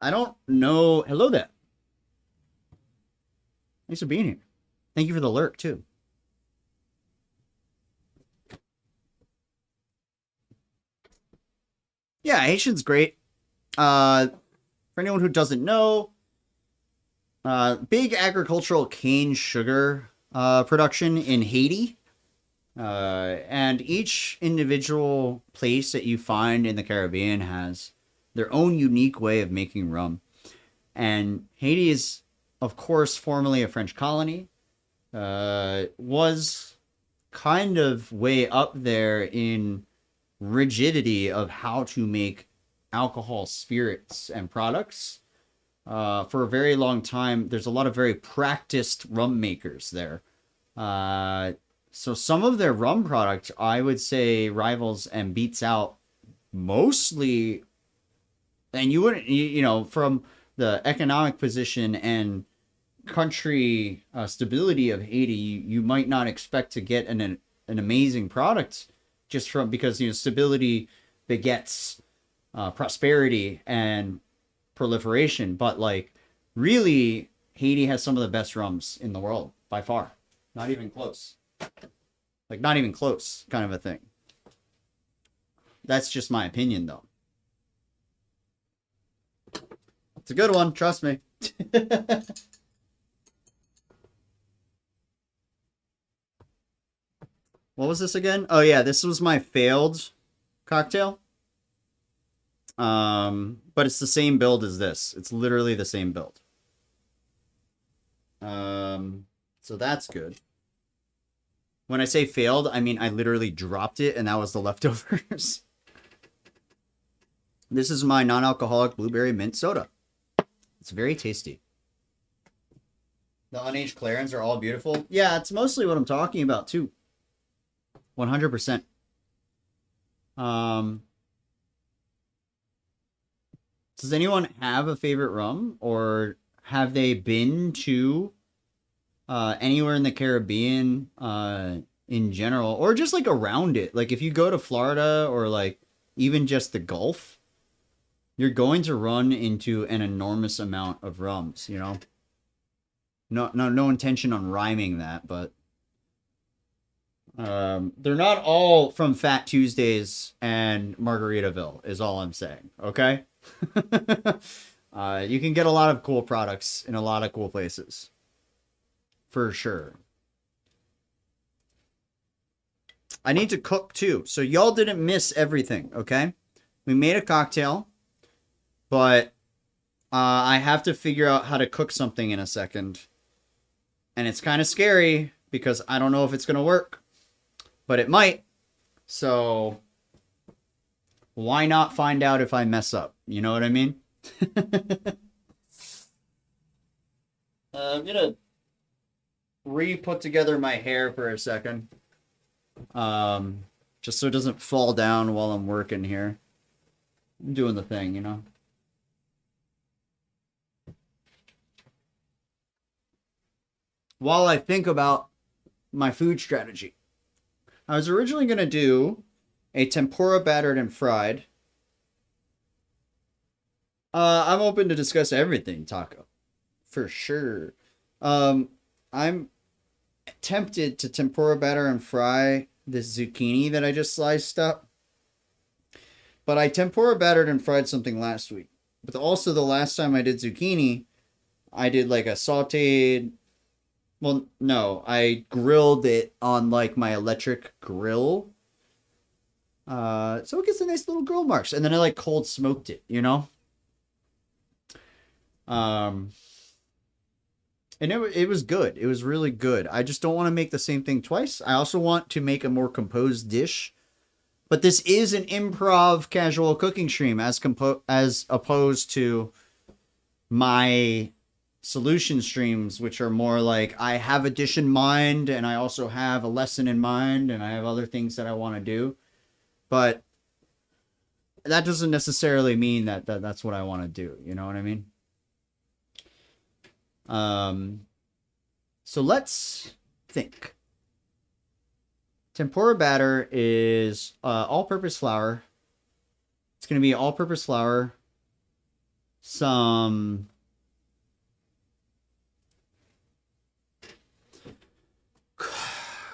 Speaker 1: I don't know. Hello there. Thanks for being here. Thank you for the lurk, too. Yeah, Haitian's great. For anyone who doesn't know, big agricultural cane sugar production in Haiti. And each individual place that you find in the Caribbean has their own unique way of making rum. And Haiti is, of course, formerly a French colony, was kind of way up there in rigidity of how to make alcohol, spirits, and products. For a very long time, there's a lot of very practiced rum makers there. So some of their rum product, I would say, rivals and beats out mostly. And you wouldn't, you know, from the economic position and country stability of Haiti, you might not expect to get an amazing product just from because, you know, stability begets prosperity and proliferation. But like, really, Haiti has some of the best rums in the world by far. Not even close. Like, not even close, kind of a thing. That's just my opinion, though. It's a good one, trust me. What was this again? Oh yeah, this was my failed cocktail. But it's the same build as this. It's literally the same build. So that's good. When I say failed, I mean I literally dropped it and that was the leftovers. This is my non-alcoholic blueberry mint soda. It's very tasty. The unaged Clarins are all beautiful. Yeah, it's mostly what I'm talking about too. 100%. Does anyone have a favorite rum, or have they been to anywhere in the Caribbean in general, or just like around it? Like if you go to Florida or like even just the Gulf, you're going to run into an enormous amount of rums, you know? No intention on rhyming that, but They're not all from Fat Tuesdays and Margaritaville, is all I'm saying. Okay. You can get a lot of cool products in a lot of cool places, for sure. I need to cook too, so y'all didn't miss everything. Okay, we made a cocktail, but I have to figure out how to cook something in a second, and it's kind of scary because I don't know if it's gonna work, but it might. So why not find out if I mess up? You know what I mean? I'm gonna re-put together my hair for a second. Just so it doesn't fall down while I'm working here. I'm doing the thing, you know? While I think about my food strategy, I was originally going to do a tempura battered and fried. I'm open to discuss everything, Taco. For sure. I'm tempted to tempura batter and fry this zucchini that I just sliced up. But I tempura battered and fried something last week. But also the last time I did zucchini, I did like a sauteed. Well, no, I grilled it on like my electric grill. So it gets a nice little grill marks. And then I like cold smoked it, you know? And it was good. It was really good. I just don't want to make the same thing twice. I also want to make a more composed dish. But this is an improv casual cooking stream as opposed to my solution streams, which are more like I have a dish in mind and I also have a lesson in mind and I have other things that I want to do. But that doesn't necessarily mean that that's what I want to do. You know what I mean? So let's think. Tempura batter is all-purpose flour. It's going to be all-purpose flour, some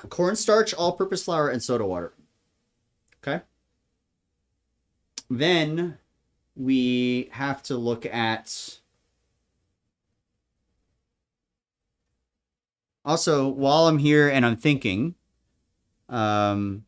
Speaker 1: cornstarch, all-purpose flour, and soda water. Okay. Then we have to look at... Also, while I'm here and I'm thinking, I'm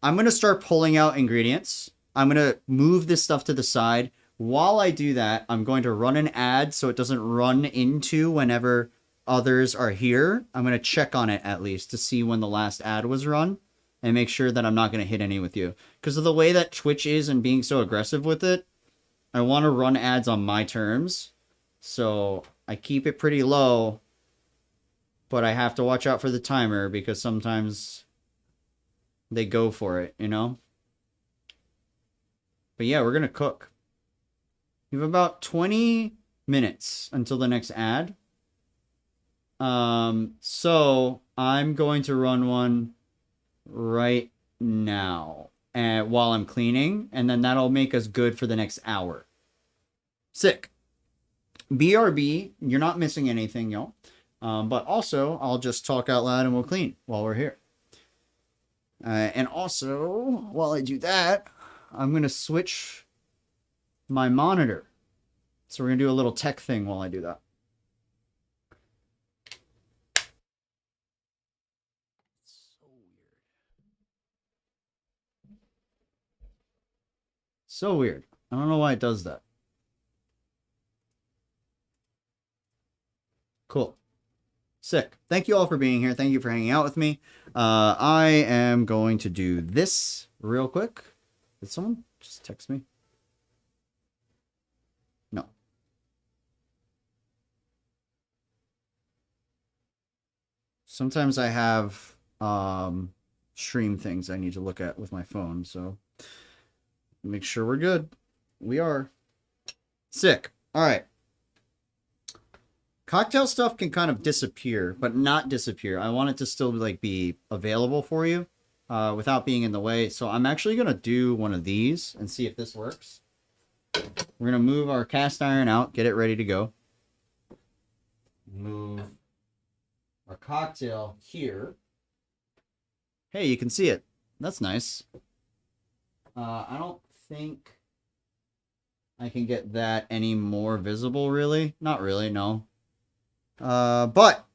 Speaker 1: going to start pulling out ingredients. I'm going to move this stuff to the side. While I do that, I'm going to run an ad so it doesn't run into whenever others are here. I'm going to check on it at least to see when the last ad was run and make sure that I'm not going to hit any with you. Because of the way that Twitch is and being so aggressive with it, I want to run ads on my terms. So I keep it pretty low. But I have to watch out for the timer because sometimes they go for it, you know? But yeah, we're going to cook. We have about 20 minutes until the next ad. So I'm going to run one right now while I'm cleaning. And then that'll make us good for the next hour. Sick. BRB, you're not missing anything, y'all. But also, I'll just talk out loud and we'll clean while we're here. And also, while I do that, I'm going to switch my monitor. So we're going to do a little tech thing while I do that. So weird. So weird. I don't know why it does that. Cool. Sick. Thank you all for being here. Thank you for hanging out with me. I am going to do this real quick. Did someone just text me? No. Sometimes I have stream things I need to look at with my phone, so make sure we're good. We are. Sick. All right. Cocktail stuff can kind of disappear, but not disappear. I want it to still like be available for you without being in the way. So I'm actually going to do one of these and see if this works. We're going to move our cast iron out, get it ready to go. Move our cocktail here. Hey, you can see it. That's nice. I don't think I can get that any more visible, really. Not really, no. But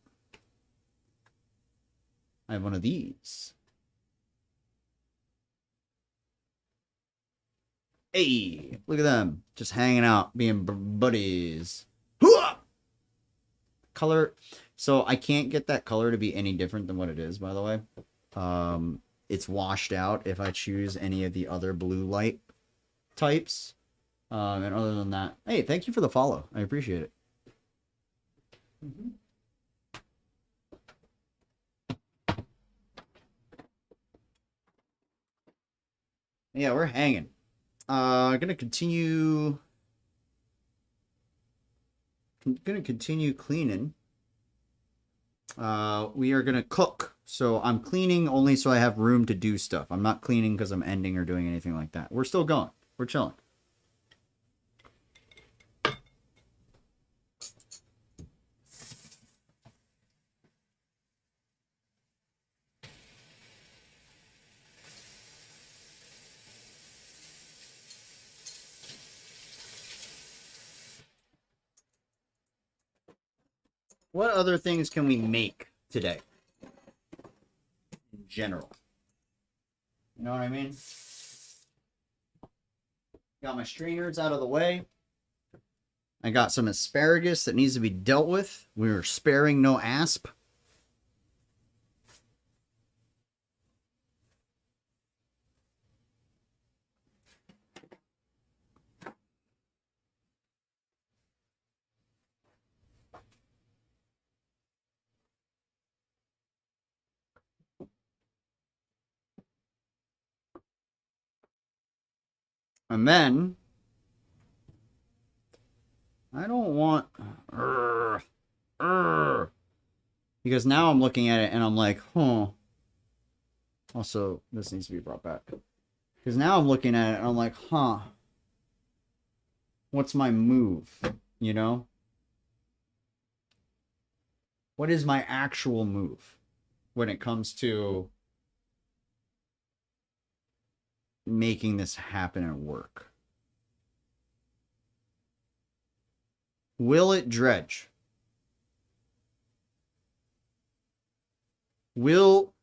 Speaker 1: I have one of these. Hey, look at them. Just hanging out, being buddies. Color. So I can't get that color to be any different than what it is, by the way. It's washed out if I choose any of the other blue light types. And other than that, hey, thank you for the follow. I appreciate it. Yeah, we're hanging. Gonna continue cleaning. We are gonna cook. So I'm cleaning only so I have room to do stuff. I'm not cleaning because I'm ending or doing anything like that. We're still going. We're chilling. What other things can we make today? In general. You know what I mean? Got my strainers out of the way. I got some asparagus that needs to be dealt with. We're sparing no asp. And then, I don't want... because now I'm looking at it and I'm like, huh. Also, this needs to be brought back. Because now I'm looking at it and I'm like, huh. What's my move? You know? What is my actual move when it comes to making this happen and work? Will it dredge? Will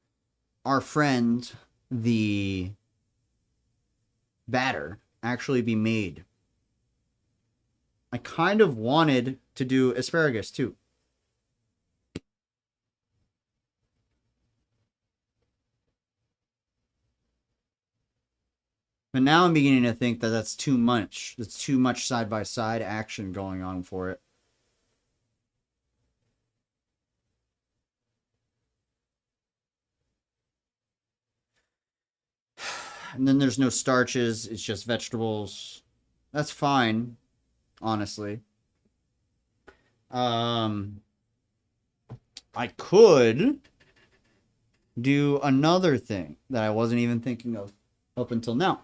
Speaker 1: our friend, the batter, actually be made? I kind of wanted to do asparagus too. But now I'm beginning to think that that's too much. That's too much side-by-side action going on for it. And then there's no starches. It's just vegetables. That's fine, honestly. I could do another thing that I wasn't even thinking of up until now.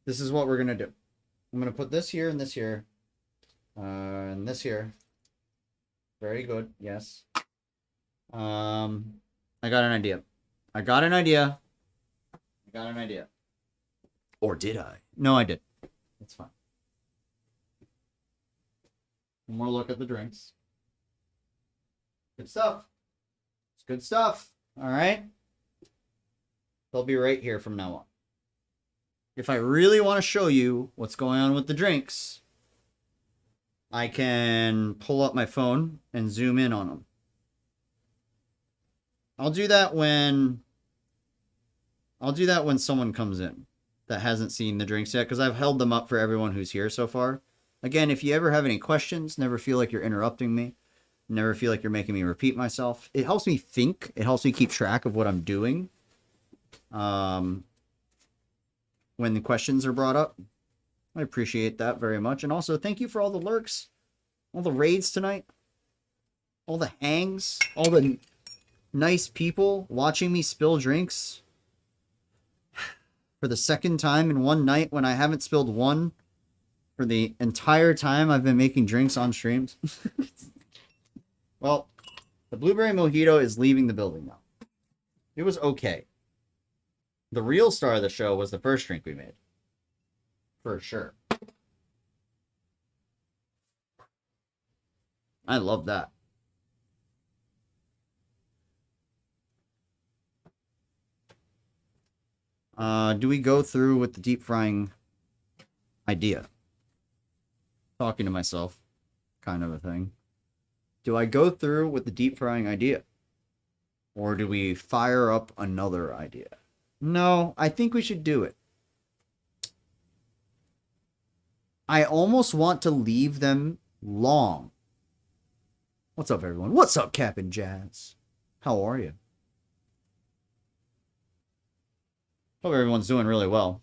Speaker 1: This is what we're going to do. I'm going to put this here and this here. And this here. Very good. Yes. I got an idea. I got an idea. Or did I? No, I did. That's fine. One more look at the drinks. Good stuff. It's good stuff. All right. They'll be right here from now on. If I really want to show you what's going on with the drinks, I can pull up my phone and zoom in on them. I'll do that when someone comes in that hasn't seen the drinks yet, because I've held them up for everyone who's here so far. Again, if you ever have any questions, never feel like you're interrupting me. Never feel like you're making me repeat myself. It helps me think. It helps me keep track of what I'm doing. When the questions are brought up. I appreciate that very much. And also, thank you for all the lurks, all the raids tonight, all the hangs, all the nice people watching me spill drinks for the second time in one night when I haven't spilled one for the entire time I've been making drinks on streams. Well, the blueberry mojito is leaving the building now. It was okay. The real star of the show was the first drink we made. For sure. I love that. Do we go through with the deep frying idea? Talking to myself, kind of a thing. Do I go through with the deep frying idea? Or do we fire up another idea? No, I think we should do it. I almost want to leave them long. What's up, everyone? What's up, Cap'n Jazz? How are you? Hope everyone's doing really well.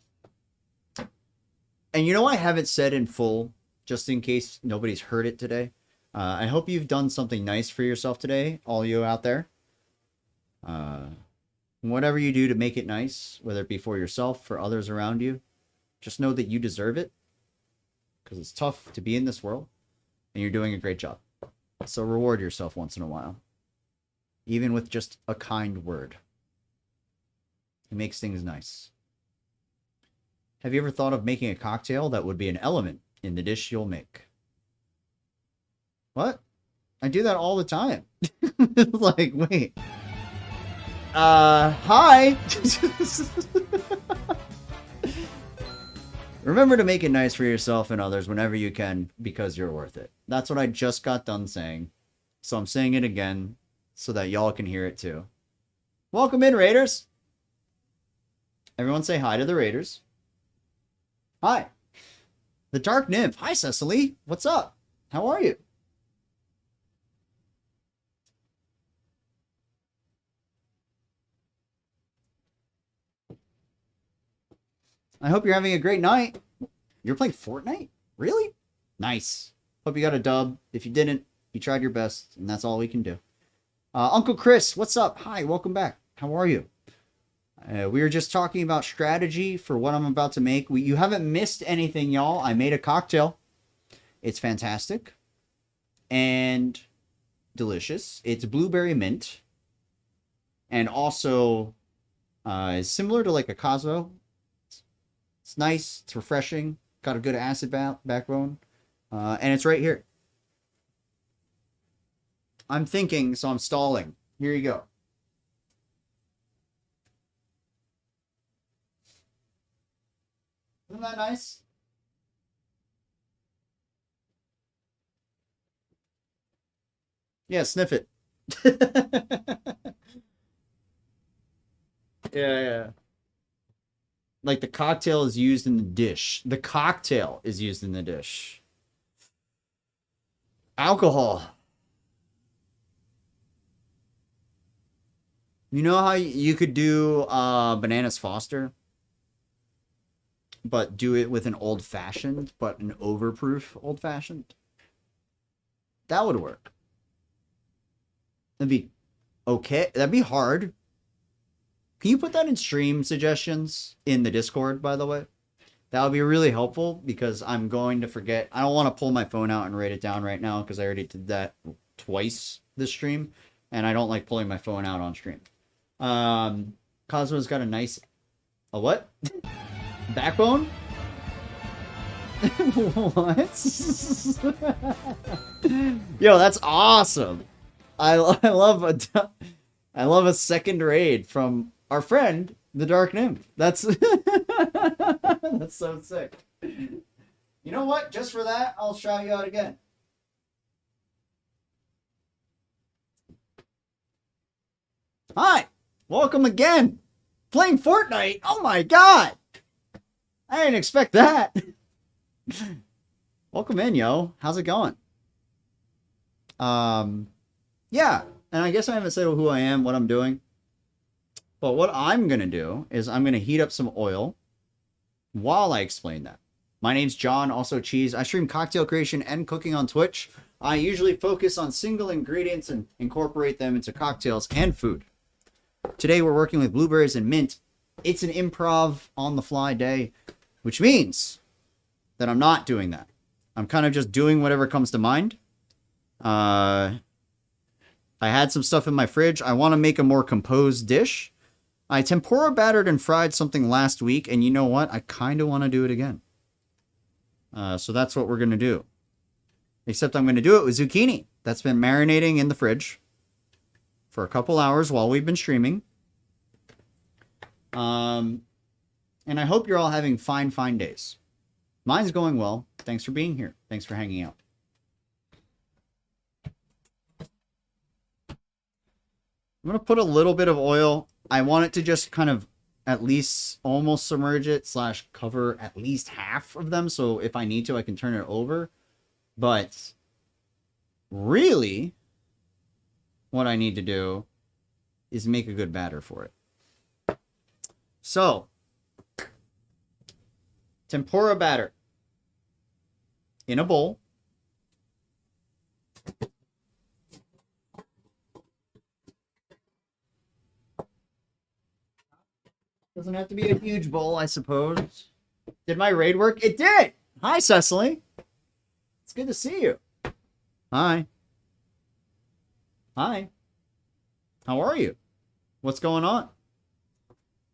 Speaker 1: And you know, I haven't said in full, just in case nobody's heard it today. I hope you've done something nice for yourself today, all you out there. Whatever you do to make it nice, whether it be for yourself, for others around you, just know that you deserve it. Because it's tough to be in this world, and you're doing a great job. So reward yourself once in a while. Even with just a kind word. It makes things nice. Have you ever thought of making a cocktail that would be an element in the dish you'll make? What? I do that all the time. Like, wait. Hi! Remember to make it nice for yourself and others whenever you can, because you're worth it. That's what I just got done saying. So I'm saying it again, so that y'all can hear it too. Welcome in, Raiders! Everyone say hi to the Raiders. Hi. The Dark Nymph. Hi, Cecily. What's up? How are you? I hope you're having a great night. You're playing Fortnite? Really? Nice. Hope you got a dub. If you didn't, you tried your best, and that's all we can do. Uncle Chris, what's up? Hi, welcome back. How are you? We were just talking about strategy for what I'm about to make. You haven't missed anything, y'all. I made a cocktail. It's fantastic and delicious. It's blueberry mint, and also similar to like a Cosmo. It's nice. It's refreshing. Got a good acid backbone, and it's right here. I'm thinking, so I'm stalling. Here you go. Isn't that nice? Yeah, sniff it. Yeah. Like the cocktail is used in the dish. The cocktail is used in the dish. Alcohol. You know how you could do Bananas Foster? But do it with an old-fashioned, but an overproof old-fashioned? That would work. That'd be okay. That'd be hard. Can you put that in stream suggestions in the Discord, by the way? That would be really helpful because I'm going to forget. I don't want to pull my phone out and write it down right now because I already did that twice this stream. And I don't like pulling my phone out on stream. Cosmo's got a nice... A what? Backbone? What? Yo, that's awesome. I love a second raid from our friend, the Dark Nymph. That's that's so sick. You know what? Just for that, I'll shout you out again. Hi, welcome again. Playing Fortnite. Oh my god. I didn't expect that. Welcome in, yo. How's it going? Yeah, and I guess I haven't said who I am, what I'm doing. But what I'm going to do is I'm going to heat up some oil while I explain that. My name's John, also Cheese. I stream cocktail creation and cooking on Twitch. I usually focus on single ingredients and incorporate them into cocktails and food. Today we're working with blueberries and mint. It's an improv on the fly day, which means that I'm not doing that. I'm kind of just doing whatever comes to mind. I had some stuff in my fridge. I want to make a more composed dish. I tempura battered and fried something last week, and you know what? I kind of want to do it again. So that's what we're going to do. Except I'm going to do it with zucchini. That's been marinating in the fridge for a couple hours while we've been streaming. And I hope you're all having fine days. Mine's going well. Thanks for being here. Thanks for hanging out. I'm going to put a little bit of oil. I want it to just kind of at least almost submerge it / cover at least half of them. So if I need to, I can turn it over. But really, what I need to do is make a good batter for it. So, tempura batter in a bowl. Doesn't have to be a huge bowl, I suppose. Did my raid work? It did! Hi, Cecily. It's good to see you. Hi. Hi. How are you? What's going on?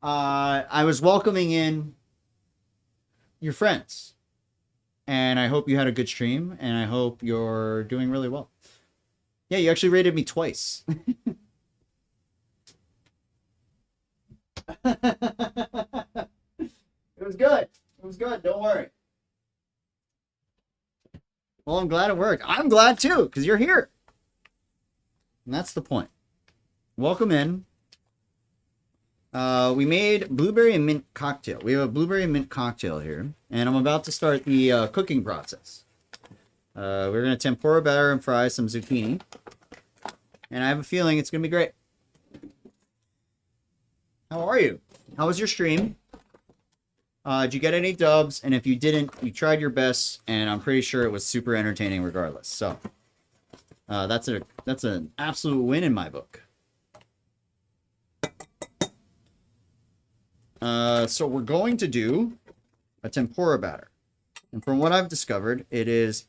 Speaker 1: I was welcoming in your friends. And I hope you had a good stream. And I hope you're doing really well. Yeah, you actually rated me twice. It was good. It was good. Don't worry. Well, I'm glad it worked. I'm glad too, because you're here. And that's the point. Welcome in. We made blueberry and mint cocktail. We have a blueberry and mint cocktail here. And I'm about to start the cooking process. We're going to tempura batter and fry some zucchini. And I have a feeling it's going to be great. How are you? How was your stream? Did you get any dubs? And if you didn't, you tried your best, and I'm pretty sure it was super entertaining regardless. So that's an absolute win in my book. So we're going to do a tempura batter. And from what I've discovered, it is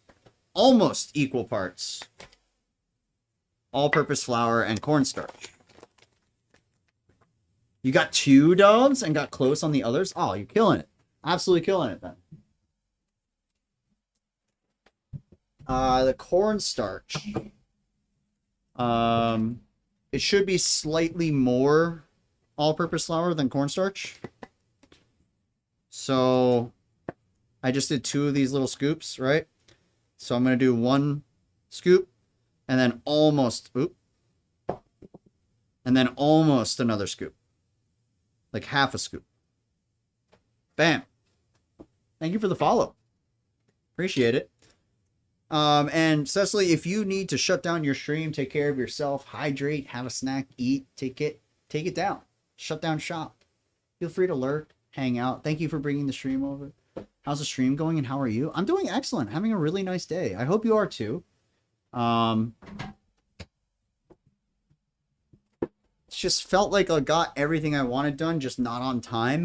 Speaker 1: almost equal parts all-purpose flour and cornstarch. You got 2 dubs and got close on the others? Oh, you're killing it. Absolutely killing it then. The cornstarch. It should be slightly more all-purpose flour than cornstarch. So I just did 2 of these little scoops, right? So I'm going to do 1 scoop and then almost, and then almost another scoop. Like half a scoop. Bam. Thank you for the follow. Appreciate it. And Cecily, if you need to shut down your stream, take care of yourself, hydrate, have a snack, eat, take it down. Shut down shop. Feel free to lurk, hang out. Thank you for bringing the stream over. How's the stream going and how are you? I'm doing excellent. Having a really nice day. I hope you are too. Just felt like I got everything I wanted done, just not on time.